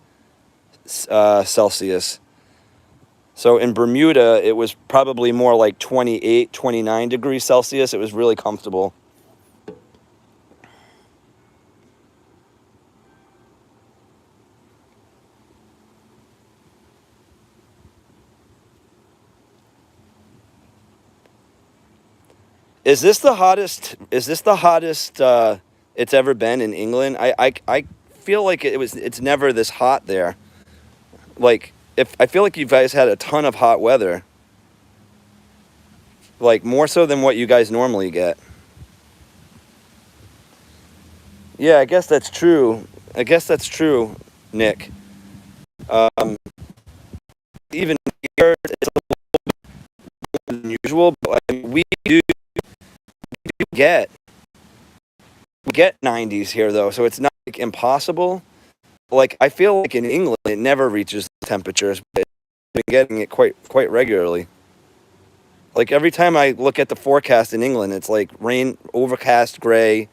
[SPEAKER 1] Celsius. So in Bermuda, it was probably more like 28, 29 degrees Celsius. It was really comfortable. Is this the hottest? It's ever been in England? I feel like it's never this hot there. Like if I feel like you guys had a ton of hot weather. Like more so than what you guys normally get. Yeah, I guess that's true. Nick. Um, Even here, it's a little more unusual, but I mean, we get 90s here though, so it's not like impossible. Like I feel like in England, it never reaches the temperatures, but I've been getting it quite regularly. Like every time I look at the forecast in England, it's like rain, overcast, gray,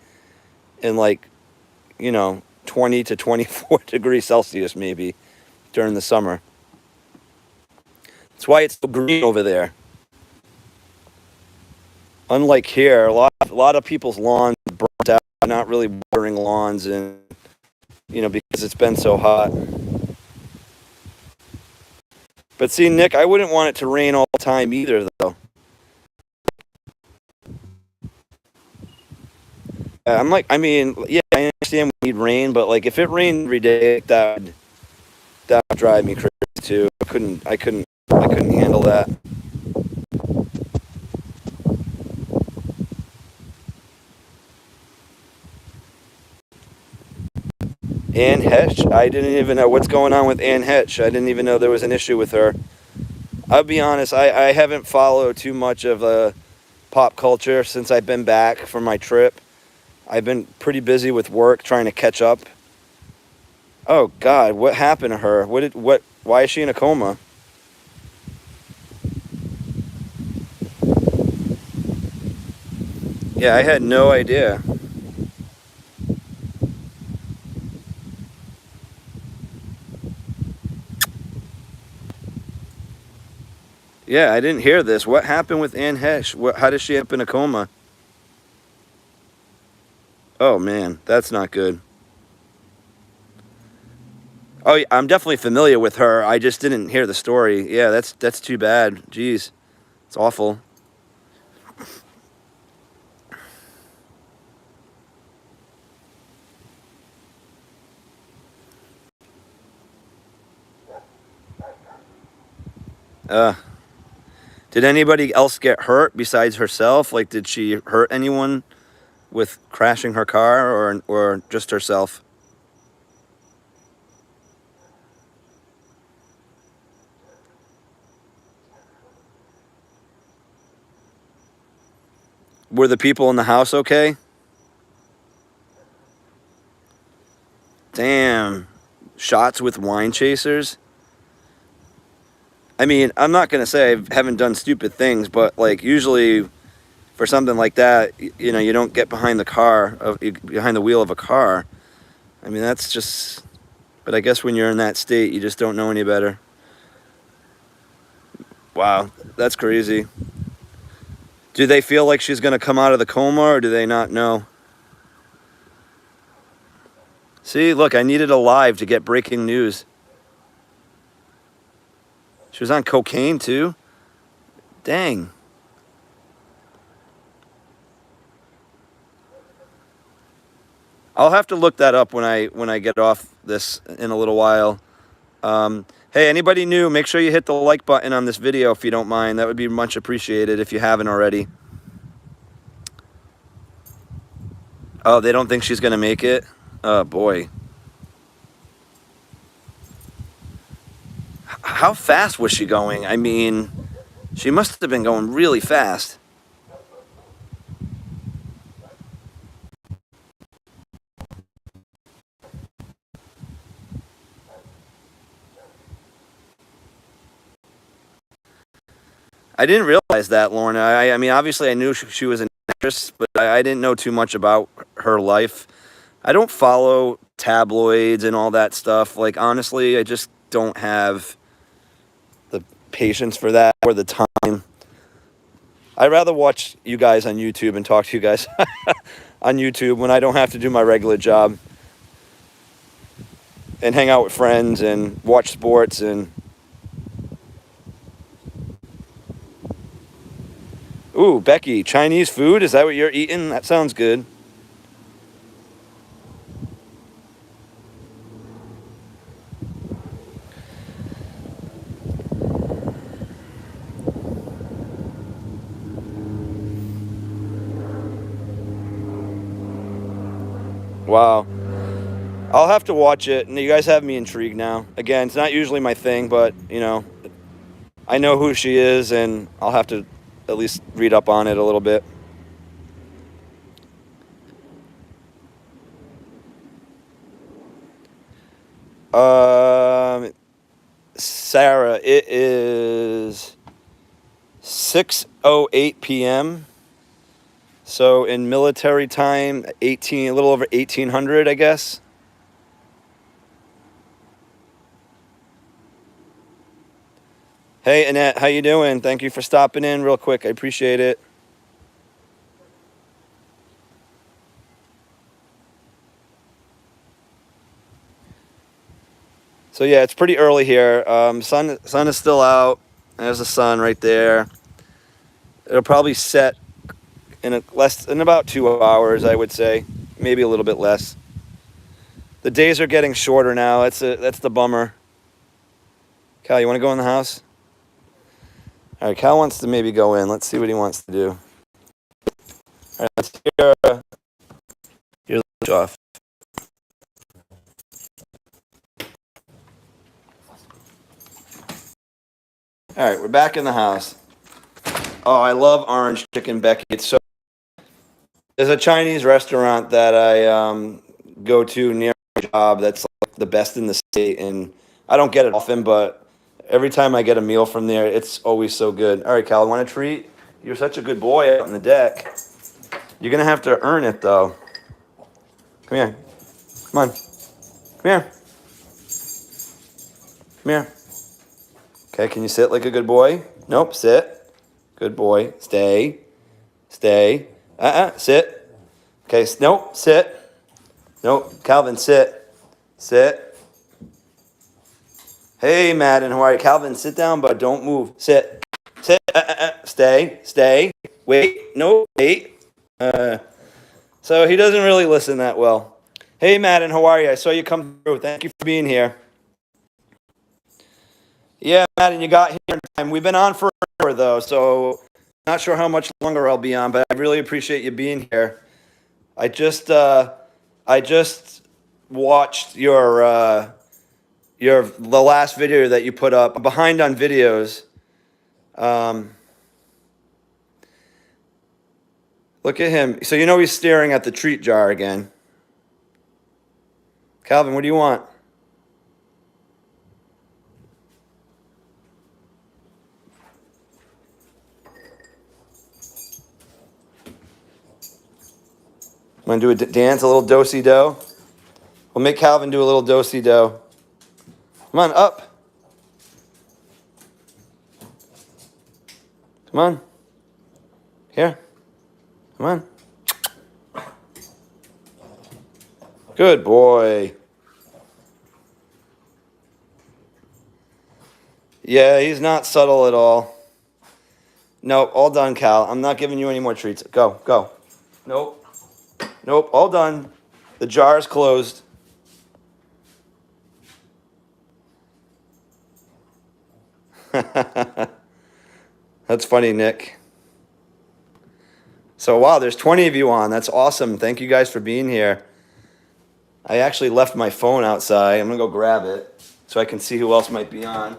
[SPEAKER 1] and like 20 to 24 degrees Celsius maybe during the summer. That's why it's so green over there. Unlike here, a lot of people's lawns are burnt out, not really watering lawns, and because it's been so hot. But see, Nick, I wouldn't want it to rain all the time either, though. I mean, yeah, I understand we need rain, but like if it rained every day, that would drive me crazy too. I couldn't handle that. Anne Hetch, I didn't even know what's going on with Anne Hetch. I didn't even know there was an issue with her. I'll be honest, I haven't followed too much of pop culture since I've been back from my trip. I've been pretty busy with work trying to catch up. Oh God, what happened to her? Why is she in a coma? Yeah, I had no idea. Yeah, I didn't hear this. What happened with Anne Hesh? How does she end up in a coma? Oh man, that's not good. Oh, yeah, I'm definitely familiar with her. I just didn't hear the story. Yeah, that's too bad. Jeez, it's awful. Did anybody else get hurt besides herself? Like, did she hurt anyone with crashing her car, or just herself? Were the people in the house okay? Damn. Shots with wine chasers? I mean, I'm not going to say I haven't done stupid things, but like usually for something like that, you know, you don't get behind behind the wheel of a car. I mean, that's just, but I guess when you're in that state, you just don't know any better. Wow, that's crazy. Do they feel like she's going to come out of the coma, or do they not know? See, look, I needed a live to get breaking news. She was on cocaine too? Dang. I'll have to look that up when I get off this in a little while. Hey, anybody new, make sure you hit the like button on this video if you don't mind. That would be much appreciated if you haven't already. Oh, they don't think she's going to make it? Oh, boy. How fast was she going? I mean, she must have been going really fast. I didn't realize that, Lorna. I mean, obviously I knew she was an actress, but I didn't know too much about her life. I don't follow tabloids and all that stuff. Like, honestly, I just don't have the patience for that or the time. I'd rather watch you guys on YouTube and talk to you guys on YouTube when I don't have to do my regular job and hang out with friends and watch sports and... Ooh, Becky, Chinese food? Is that what you're eating? That sounds good. Wow. I'll have to watch it, and you guys have me intrigued now. Again, it's not usually my thing, but, you know, I know who she is, and I'll have to at least read up on it a little bit. Sarah, it is 6:08 p.m. So in military time, a little over 1800, I guess. Hey, Annette, how you doing? Thank you for stopping in real quick. I appreciate it. So yeah, it's pretty early here. Sun is still out. There's the sun right there. It'll probably set in about 2 hours, I would say, maybe a little bit less. The days are getting shorter now. That's the bummer. Cal, you want to go in the house? All right, Cal wants to maybe go in. Let's see what he wants to do. All right, let's hear your off. All right, we're back in the house. Oh, I love orange chicken, Becky. There's a Chinese restaurant that I go to near my job that's like the best in the state, and I don't get it often, but every time I get a meal from there, it's always so good. All right, Cal, want a treat? You're such a good boy out on the deck. You're going to have to earn it, though. Come here. Come on. Come here. Come here. Okay, can you sit like a good boy? Nope, sit. Good boy. Stay. Stay. Sit. Okay, nope, sit. Nope, Calvin, sit. Sit. Hey, Madden, how are you? Calvin, sit down, but don't move. Sit. Sit. Stay. Stay. Wait. No, wait. So he doesn't really listen that well. Hey, Madden, how are you? I saw you come through. Thank you for being here. Yeah, Matt, and you got here in time. We've been on for an hour though, so not sure how much longer I'll be on, but I really appreciate you being here. I just I just watched your the last video that you put up. I'm behind on videos. Um, Look at him. So you know he's staring at the treat jar again. Calvin, what do you want? Want to do a dance, a little do-si-do? We'll make Calvin do a little do-si-do. Come on, up. Come on. Here. Come on. Good boy. Yeah, he's not subtle at all. Nope, all done, Cal. I'm not giving you any more treats. Go, go. Nope. Nope, all done. The jar is closed. That's funny, Nick. So, wow, there's 20 of you on. That's awesome. Thank you guys for being here. I actually left my phone outside. I'm going to go grab it so I can see who else might be on.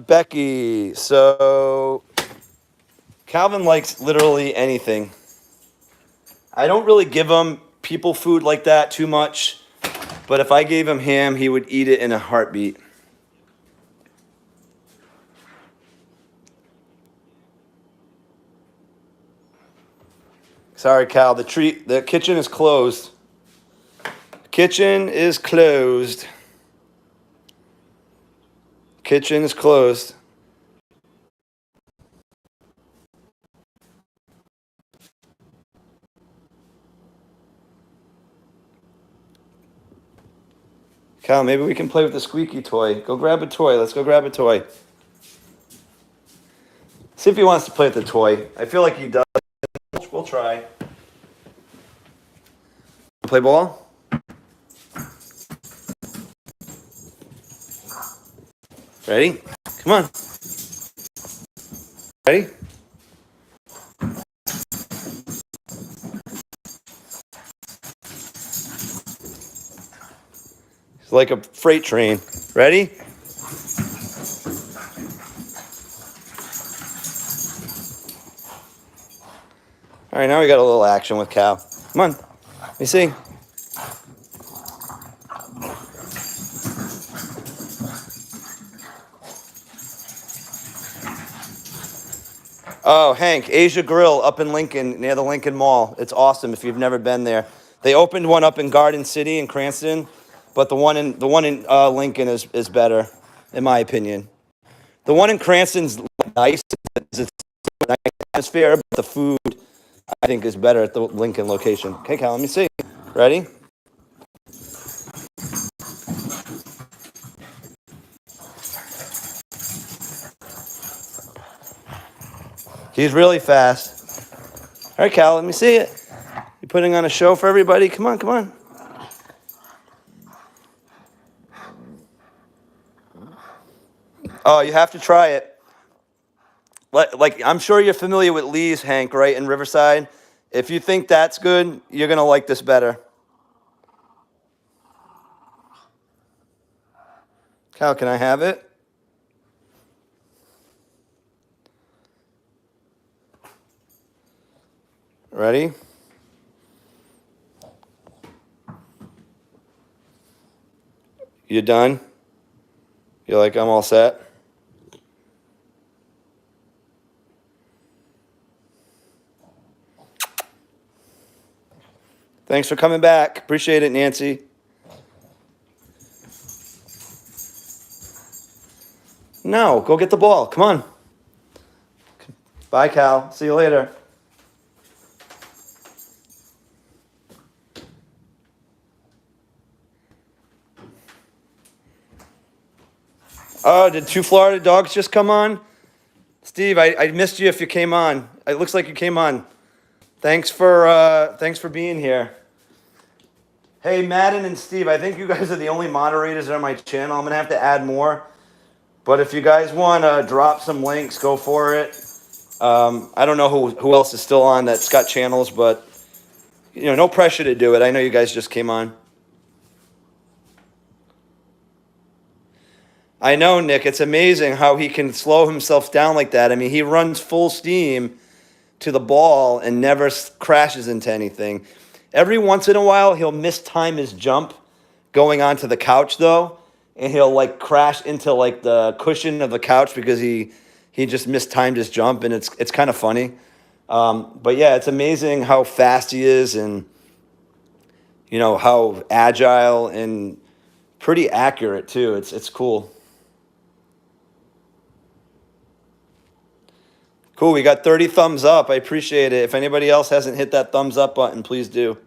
[SPEAKER 1] Becky, so Calvin likes literally anything. I don't really give him people food like that too much, but if I gave him ham, he would eat it in a heartbeat. Sorry, Cal, the kitchen is closed. Kitchen is closed. Kitchen is closed. Cal, maybe we can play with the squeaky toy. Go grab a toy. Let's go grab a toy. See if he wants to play with the toy. I feel like he does. We'll try. Play ball? Ready? Come on. Ready? It's like a freight train. Ready? All right, now we got a little action with Cal. Come on. Let me see. Oh, Hank, Asia Grill up in Lincoln, near the Lincoln Mall. It's awesome if you've never been there. They opened one up in Garden City in Cranston, but the one in Lincoln is better, in my opinion. The one in Cranston's nice. It's a nice atmosphere, but the food I think is better at the Lincoln location. Okay, Cal, let me see. Ready? He's really fast. All right, Cal, let me see it. You putting on a show for everybody? Come on, come on. Oh, you have to try it. Like I'm sure you're familiar with Lee's, Hank, right, in Riverside. If you think that's good, you're going to like this better. Cal, can I have it? Ready? You done? You're like, I'm all set? Thanks for coming back. Appreciate it, Nancy. No, go get the ball. Come on. Bye, Cal. See you later. Oh, did two Florida dogs just come on? Steve, I missed you if you came on. It looks like you came on. Thanks for being here. Hey, Madden and Steve, I think you guys are the only moderators on my channel. I'm gonna have to add more. But if you guys want to drop some links, go for it. I don't know who else is still on that's got channels, but no pressure to do it. I know you guys just came on. I know, Nick. It's amazing how he can slow himself down like that. I mean, he runs full steam to the ball and never crashes into anything. Every once in a while, he'll mistime his jump going onto the couch, though, and he'll like crash into like the cushion of the couch because he just mistimed his jump, and it's kind of funny. But yeah, it's amazing how fast he is, and how agile and pretty accurate too. It's cool. Cool. We got 30 thumbs up. I appreciate it. If anybody else hasn't hit that thumbs up button, please do.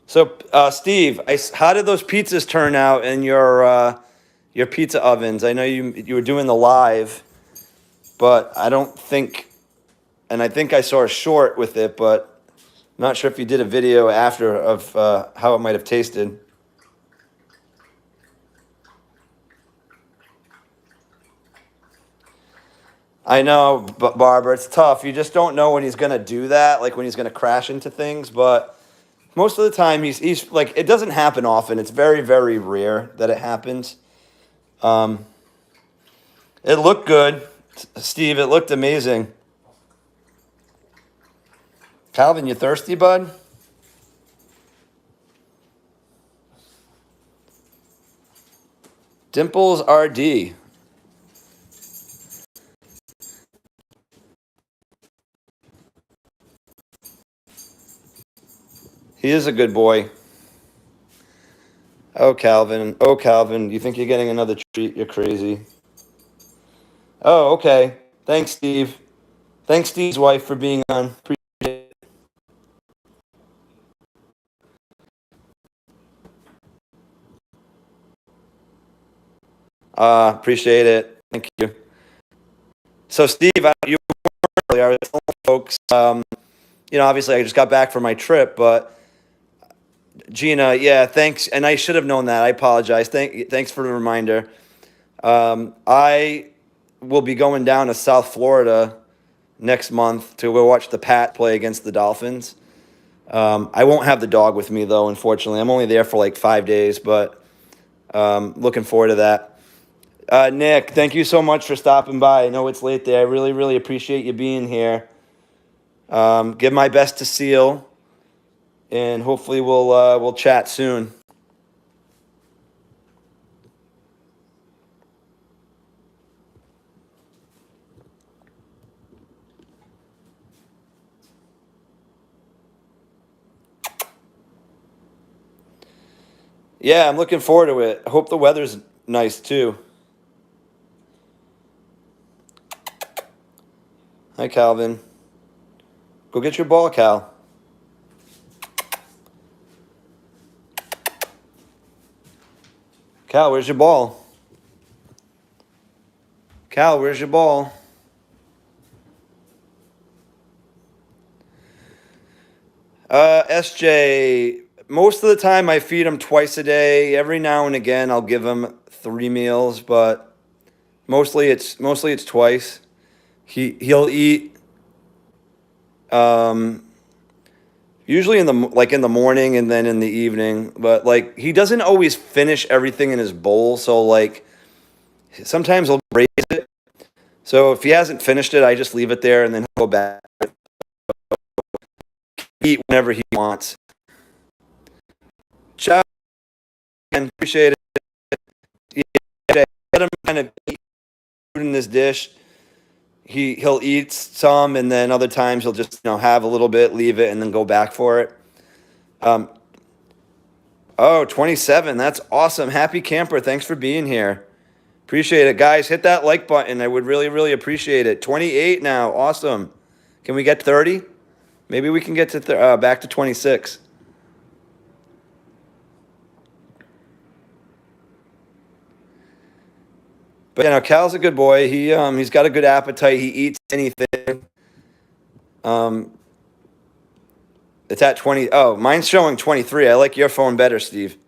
[SPEAKER 1] So, Steve, how did those pizzas turn out in your pizza ovens? I know you were doing the live, but I don't think, and I think I saw a short with it, but I'm not sure if you did a video after of how it might have tasted. I know, but Barbara, it's tough. You just don't know when he's gonna do that, like when he's gonna crash into things, but. Most of the time, he's like, it doesn't happen often. It's very, very rare that it happens. Um, it looked good, Steve. It looked amazing. Calvin, you thirsty, bud? Dimples RD. He is a good boy. Oh, Calvin. Oh, Calvin. You think you're getting another treat? You're crazy. Oh, okay. Thanks, Steve. Thanks, Steve's wife, for being on. Appreciate it. Appreciate it. Thank you. So, Steve, you were earlier. I was telling folks, obviously I just got back from my trip, but Gina, yeah, thanks. And I should have known that. I apologize. Thanks for the reminder. I will be going down to South Florida next month to go watch the Pat play against the Dolphins. I won't have the dog with me, though, unfortunately. I'm only there for like 5 days, but looking forward to that. Nick, thank you so much for stopping by. I know it's late there. I really, really appreciate you being here. Give my best to Seal, and hopefully we'll chat soon. Yeah, I'm looking forward to it. I hope the weather's nice too. Hi, Calvin. Go get your ball, Cal. Cal, where's your ball? Cal, where's your ball? SJ, most of the time I feed him twice a day. Every now and again I'll give him 3 meals, but mostly it's twice. He'll eat usually in the morning and then in the evening, but like he doesn't always finish everything in his bowl, so like sometimes he'll raise it. So if he hasn't finished it, I just leave it there and then he'll go back, eat whenever he wants. Ciao, and appreciate it. Yeah, let him kind of eat food in this dish. He'll eat some, and then other times he'll just have a little bit, leave it, and then go back for it. Um, oh, 27. That's awesome. Happy camper. Thanks for being here. Appreciate it, guys. Hit that like button. I would really, really appreciate it. 28 now. Awesome. Can we get 30? Maybe we can get to back to 26. But Cal's a good boy. He's got a good appetite. He eats anything. It's at 20. Oh, mine's showing 23. I like your phone better, Steve.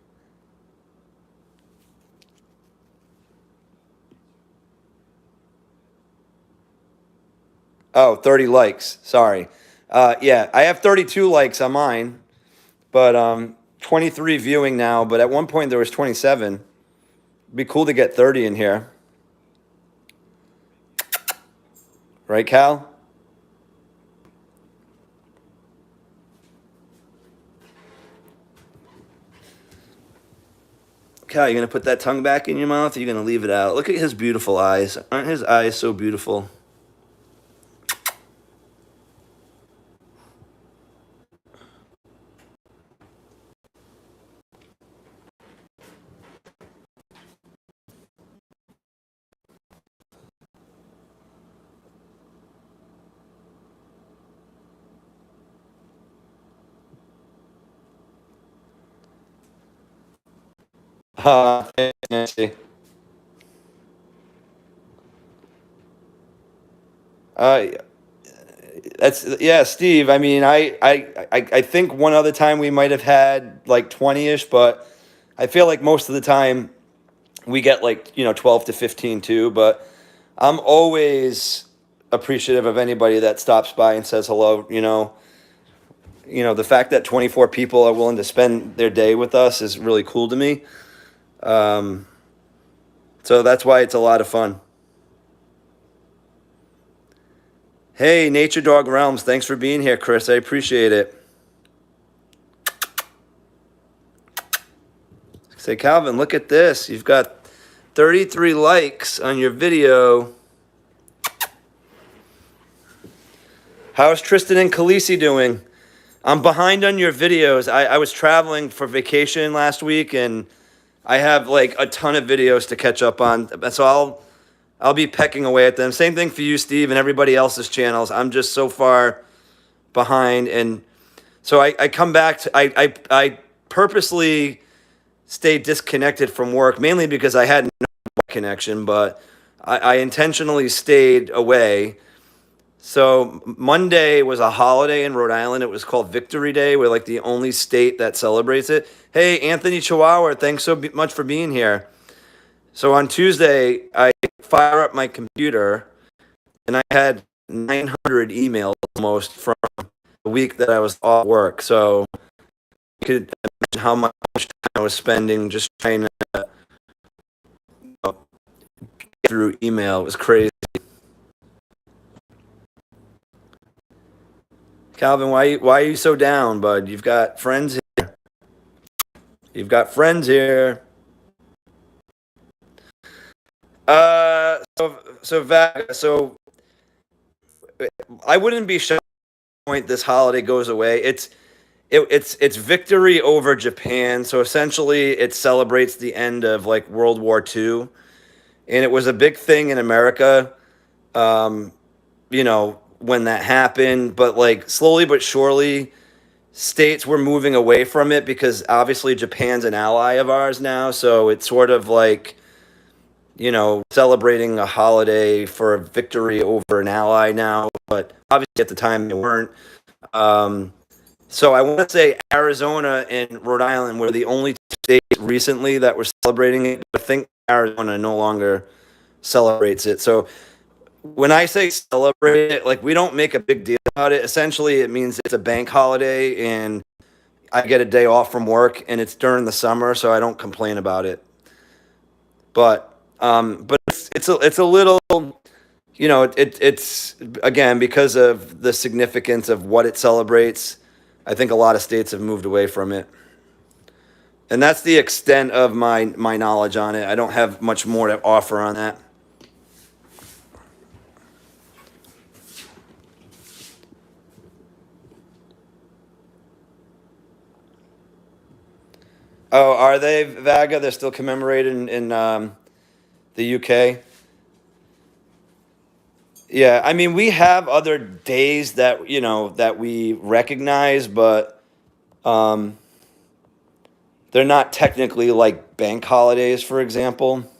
[SPEAKER 1] Oh, 30 likes. Sorry. Yeah, I have 32 likes on mine, but 23 viewing now. But at one point there was 27. It'd be cool to get 30 in here. Right, Cal? Cal, you going to put that tongue back in your mouth or you going to leave it out? Look at his beautiful eyes. Aren't his eyes so beautiful? Thanks, Nancy. Uh, Steve. I mean, I think one other time we might have had like 20-ish, but I feel like most of the time we get like 12 to 15 too. But I'm always appreciative of anybody that stops by and says hello. The fact that 24 people are willing to spend their day with us is really cool to me. So that's why it's a lot of fun. Hey, Nature Dog Realms, thanks for being here, Chris. I appreciate it. Say, Calvin, look at this. You've got 33 likes on your video. How's Tristan and Khaleesi doing? I'm behind on your videos. I was traveling for vacation last week, and I have like a ton of videos to catch up on. So I'll be pecking away at them. Same thing for you, Steve, and everybody else's channels. I'm just so far behind, and so I come back to I purposely stay disconnected from work, mainly because I had no connection, but I intentionally stayed away. So Monday was a holiday in Rhode Island. It was called Victory Day. We're like the only state that celebrates it. Hey, Anthony Chihuahua, thanks so much for being here. So on Tuesday, I fire up my computer, and I had 900 emails almost from the week that I was off work. So you could imagine how much time I was spending just trying to get through email. It was crazy. Calvin, why are you so down, bud? You've got friends here. You've got friends here. So I wouldn't be shocked at the point this holiday goes away. It's victory over Japan. So essentially, it celebrates the end of like World War II, and it was a big thing in America. When that happened, but like slowly but surely, states were moving away from it because obviously Japan's an ally of ours now. So it's sort of like, celebrating a holiday for a victory over an ally now. But obviously at the time they weren't. So I want to say Arizona and Rhode Island were the only two states recently that were celebrating it. I think Arizona no longer celebrates it. So when I say celebrate it, like we don't make a big deal about it. Essentially, it means it's a bank holiday and I get a day off from work, and it's during the summer, so I don't complain about it. But it's a little, it's again because of the significance of what it celebrates. I think a lot of states have moved away from it, and that's the extent of my knowledge on it. I don't have much more to offer on that. Oh, are they, Vaga? They're still commemorated in the UK. Yeah, I mean, we have other days that that we recognize, but um, they're not technically like bank holidays, for example.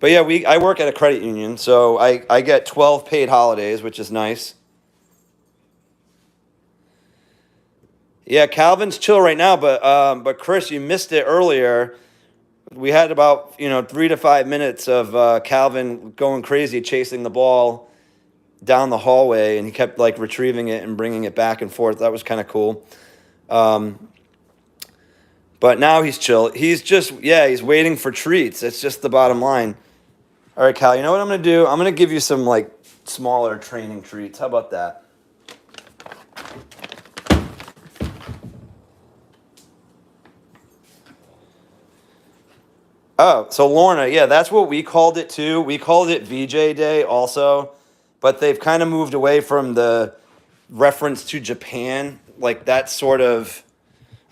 [SPEAKER 1] But yeah, I work at a credit union, so I get 12 paid holidays, which is nice. Yeah, Calvin's chill right now, but Chris, you missed it earlier. We had about 3 to 5 minutes of Calvin going crazy, chasing the ball down the hallway, and he kept like retrieving it and bringing it back and forth. That was kind of cool. Um, but now he's chill. He's just he's waiting for treats. It's just the bottom line. All right, Cal. You know what I'm gonna do? I'm gonna give you some like smaller training treats. How about that? Oh, so Lorna, yeah, that's what we called it too. We called it VJ Day also, but they've kind of moved away from the reference to Japan. Like that sort of.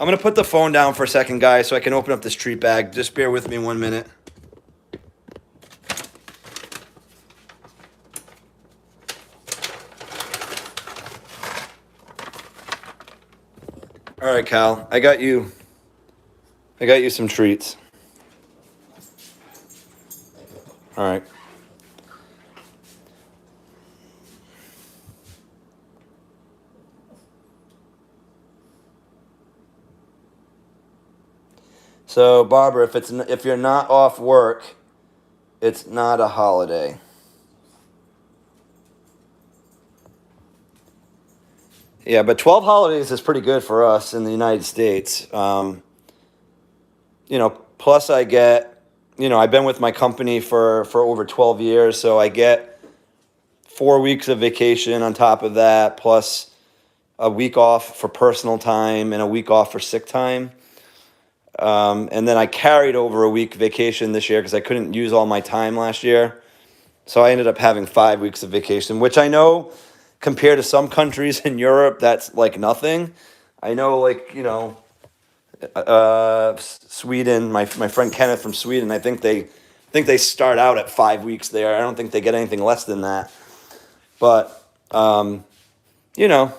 [SPEAKER 1] I'm gonna put the phone down for a second, guys, so I can open up this treat bag. Just bear with me 1 minute. All right, Cal, I got you. I got you some treats. All right. So, Barbara, if you're not off work, it's not a holiday. Yeah, but 12 holidays is pretty good for us in the United States. Plus I get, I've been with my company for over 12 years, so I get 4 weeks of vacation on top of that, plus a week off for personal time and a week off for sick time. And then I carried over a week vacation this year because I couldn't use all my time last year. So I ended up having 5 weeks of vacation, which I know compared to some countries in Europe, that's like nothing. I know, like, Sweden, my friend Kenneth from Sweden, I think they start out at 5 weeks there. I don't think they get anything less than that. But, you know,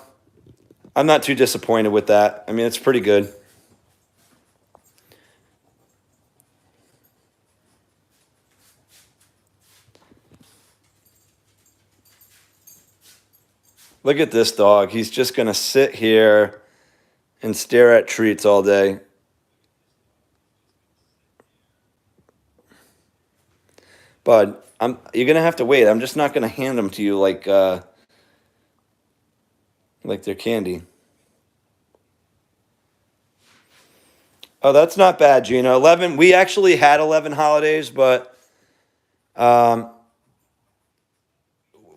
[SPEAKER 1] I'm not too disappointed with that. I mean, it's pretty good. Look at this dog. He's just going to sit here and stare at treats all day. But you're going to have to wait. I'm just not going to hand them to you like they're candy. Oh, that's not bad, Gina. 11. We actually had 11 holidays, but um,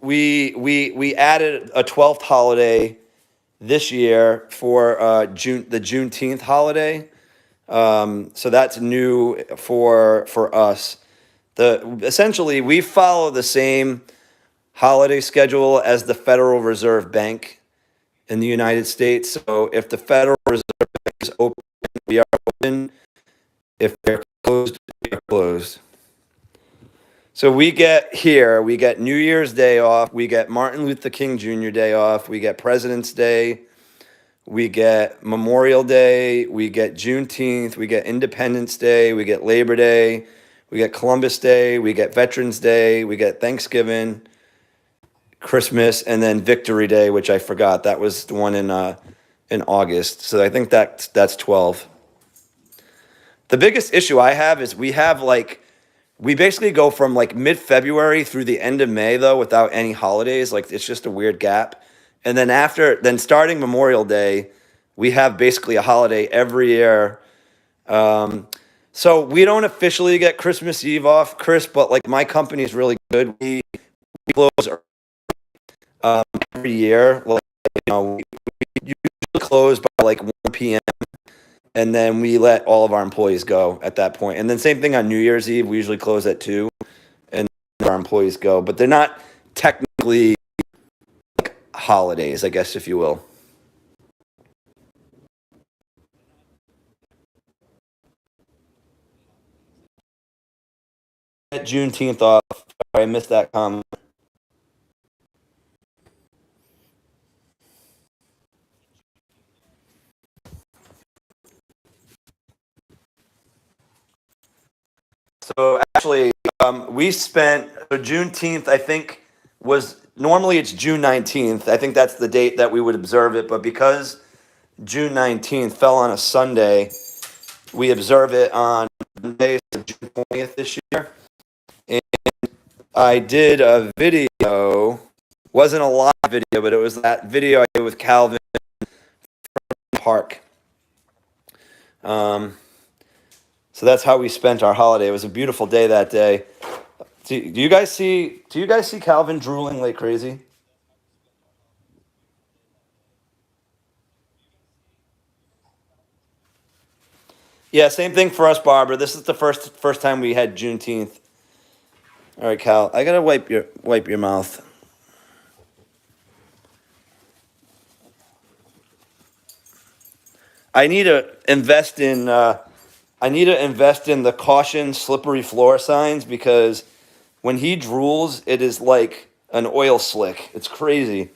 [SPEAKER 1] we added a 12th holiday this year for the Juneteenth holiday. So that's new for us. The essentially we follow the same holiday schedule as the Federal Reserve Bank in the United States. So if the Federal Reserve Bank is open, we are open. If they're closed, we are closed. So we get New Year's Day off, we get Martin Luther King Jr. Day off, we get President's Day, we get Memorial Day, we get Juneteenth, we get Independence Day, we get Labor Day, we get Columbus Day, we get Veterans Day, we get Thanksgiving, Christmas, and then Victory Day, which I forgot. That was the one in August. So I think that's 12. The biggest issue I have is we basically go from like mid-February through the end of May though without any holidays. Like it's just a weird gap. And then starting Memorial Day, we have basically a holiday every year. So we don't officially get Christmas Eve off, Chris, but like my company is really good. We close every year. Like, we usually close by like 1 p.m. and then we let all of our employees go at that point. And then same thing on New Year's Eve. We usually close at 2 and our employees go, but they're not technically like holidays, I guess, if you will. Juneteenth off. Sorry, I missed that comment. So actually, we spent so Juneteenth. I think was normally it's June 19th. I think that's the date that we would observe it. But because June 19th fell on a Sunday, we observe it on Monday, so June 20th this year. And I did a video. Wasn't a live video, but it was that video I did with Calvin Park. So that's how we spent our holiday. It was a beautiful day that day. Do you guys see? Do you guys see Calvin drooling like crazy? Yeah, same thing for us, Barbara. This is the first time we had Juneteenth. All right, Cal, I gotta wipe your mouth. I need to invest in. I need to invest in the caution slippery floor signs because when he drools, it is like an oil slick. It's crazy.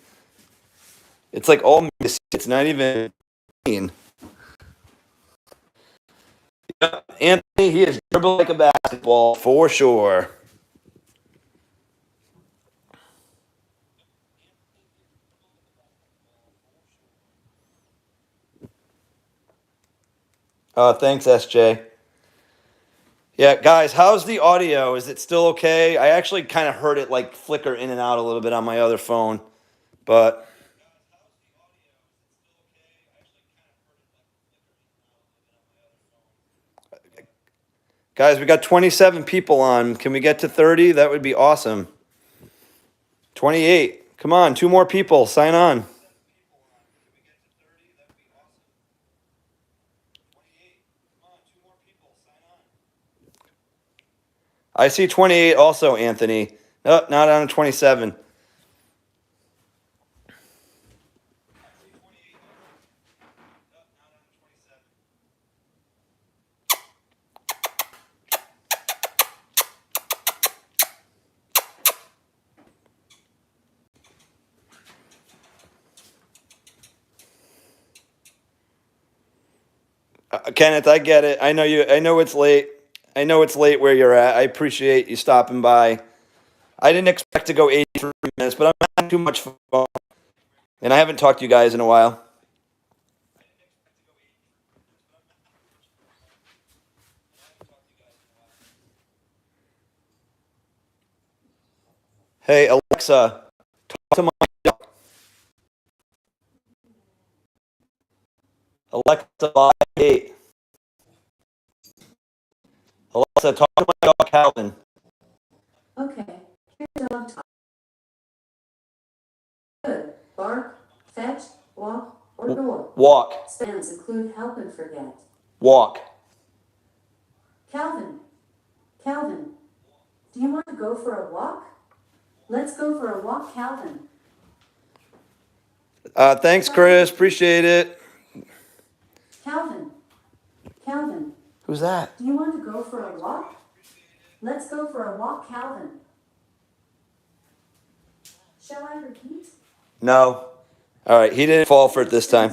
[SPEAKER 1] It's like all messy. It's not even clean. Yeah, Anthony, he is dribble like a basketball for sure. Thanks, SJ. Yeah, guys, how's the audio? Is it still okay? I actually kind of heard it like flicker in and out a little bit on my other phone, but guys, we got 27 people on. Can we get to 30? That would be awesome. 28. Come on, two more people. Sign on. I see 28 also, Anthony. Nope, not on 27. Kenneth, I get it. I know you. I know it's late. I know it's late where you're at. I appreciate you stopping by. I didn't expect to go 83 minutes, but I'm having too much fun. And I haven't talked to you guys in a while. Hey, Alexa, talk to my dog. Alexa, live 8. Alexa, talk to my dog, Calvin.
[SPEAKER 2] Okay, here's dog talk. Good. Bark, fetch, walk, or door.
[SPEAKER 1] Walk.
[SPEAKER 2] Stands include help and forget.
[SPEAKER 1] Walk.
[SPEAKER 2] Calvin, Calvin, do you want to go for a walk? Let's go for a walk, Calvin.
[SPEAKER 1] Thanks, Chris. Appreciate it.
[SPEAKER 2] Calvin, Calvin,
[SPEAKER 1] Who's that?
[SPEAKER 2] do you want to go for a walk? Let's go for a walk, Calvin. Shall I repeat?
[SPEAKER 1] No. All right, he didn't fall for it this time.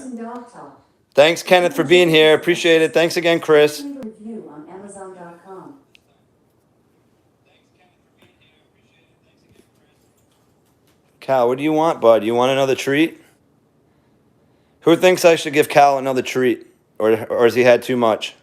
[SPEAKER 1] Thanks, Kenneth, for being here. Appreciate it. Thanks again, Chris.
[SPEAKER 2] Review on Amazon.com.
[SPEAKER 1] Cal, what do you want, bud? You want another treat? Who thinks I should give Cal another treat? Or has he had too much?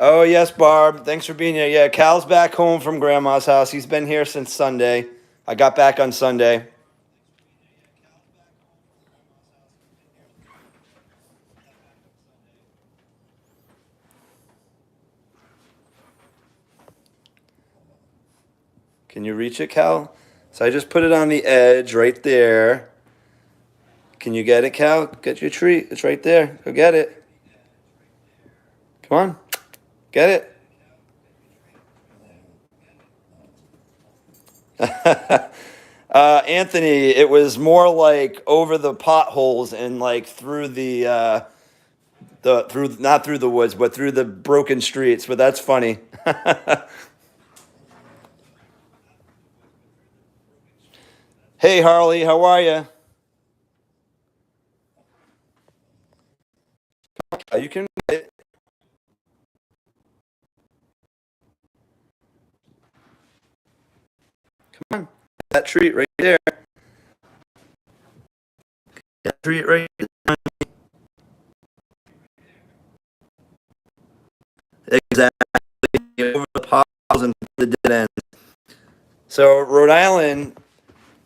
[SPEAKER 1] Oh, yes, Barb. Thanks for being here. Yeah, Cal's back home from Grandma's house. He's been here since Sunday. I got back on Sunday. Can you reach it, Cal? So I just put it on the edge right there. Can you get it, Cal? Get your treat. It's right there. Go get it. Come on. Get it. Anthony, it was more like over the potholes and like through the through not through the woods, but through the broken streets. But that's funny. Hey Harley, how are you? You can come on. That treat right there. That treat right there. Exactly. Over the potholes and the dead ends. So Rhode Island,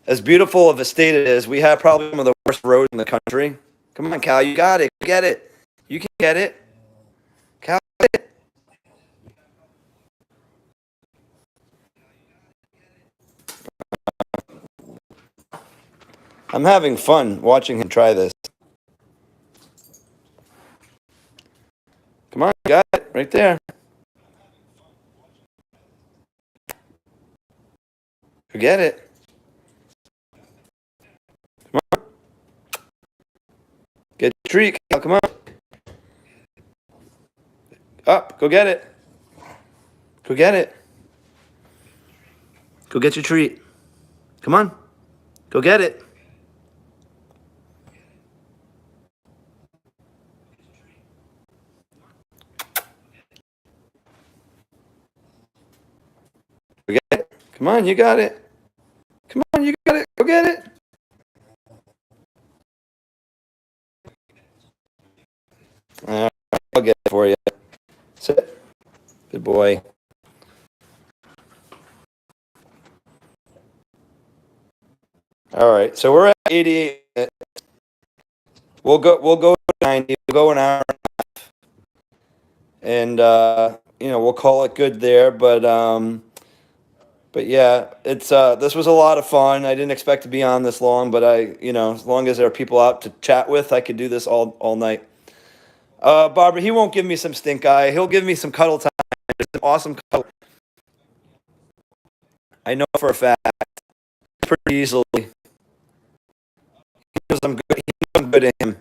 [SPEAKER 1] as beautiful of a state it is, we have probably some of the worst roads in the country. Come on, Cal, you got it. Get it. You can get it. Cal, get it. I'm having fun watching him try this. Come on, you got it right there. Forget it. Come on. Get your treat, Cal. Come on. Up. Go get it. Go get it. Go get your treat. Come on. Go get it. Go get it. Come on, you got it. Come on, you got it. Go get it. I'll get it for you. Sit. Good boy. All right, so we're at 88 minutes. We'll go to 90. We'll go an hour, and we'll call it good there. But yeah, it's this was a lot of fun. I didn't expect to be on this long, but as long as there are people out to chat with, I could do this all night. Barbara, he won't give me some stink eye. He'll give me some cuddle time. Some awesome cuddle. I know for a fact, pretty easily. He knows I'm good. He knows I'm good to him.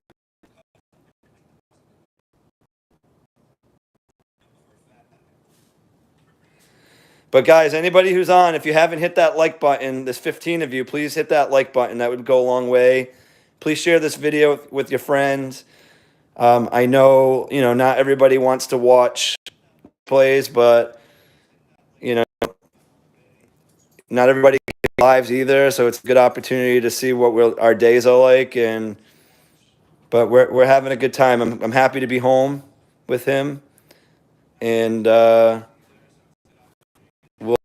[SPEAKER 1] But guys, anybody who's on, if you haven't hit that like button, there's 15 of you, please hit that like button. That would go a long way. Please share this video with your friends. I know, not everybody wants to watch plays, but you know, not everybody has lives either. So it's a good opportunity to see what our days are like. But we're having a good time. I'm happy to be home with him, and we'll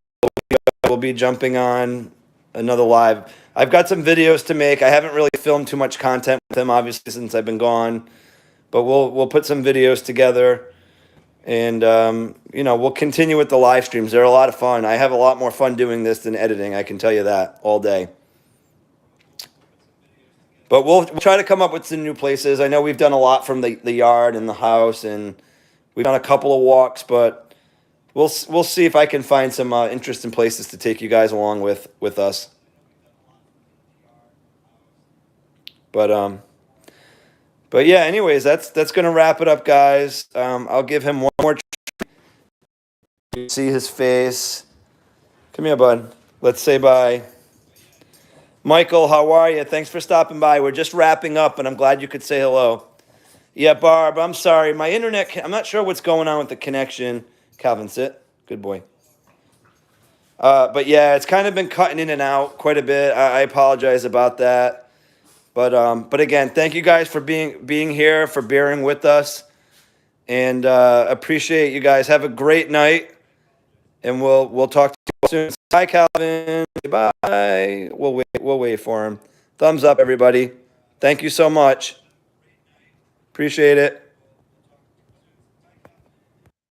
[SPEAKER 1] be jumping on another live. I've got some videos to make. I haven't really filmed too much content with him, obviously, since I've been gone. But we'll put some videos together, and we'll continue with the live streams. They're a lot of fun. I have a lot more fun doing this than editing. I can tell you that all day. But we'll try to come up with some new places. I know we've done a lot from the yard and the house, and we've done a couple of walks, but we'll see if I can find some interesting places to take you guys along with us. But yeah, anyways, that's gonna wrap it up, guys. I'll give him one more. See his face. Come here, bud. Let's say bye. Michael, how are you? Thanks for stopping by. We're just wrapping up, and I'm glad you could say hello. Yeah, Barb, I'm sorry. My internet, I'm not sure what's going on with the connection. Calvin, sit. Good boy. But yeah, it's kind of been cutting in and out quite a bit. I apologize about that. But again, thank you guys for being here, for bearing with us, and appreciate you guys. Have a great night, and we'll talk to you soon. Bye, Calvin. Bye. We'll wait for him. Thumbs up, everybody. Thank you so much. Appreciate it.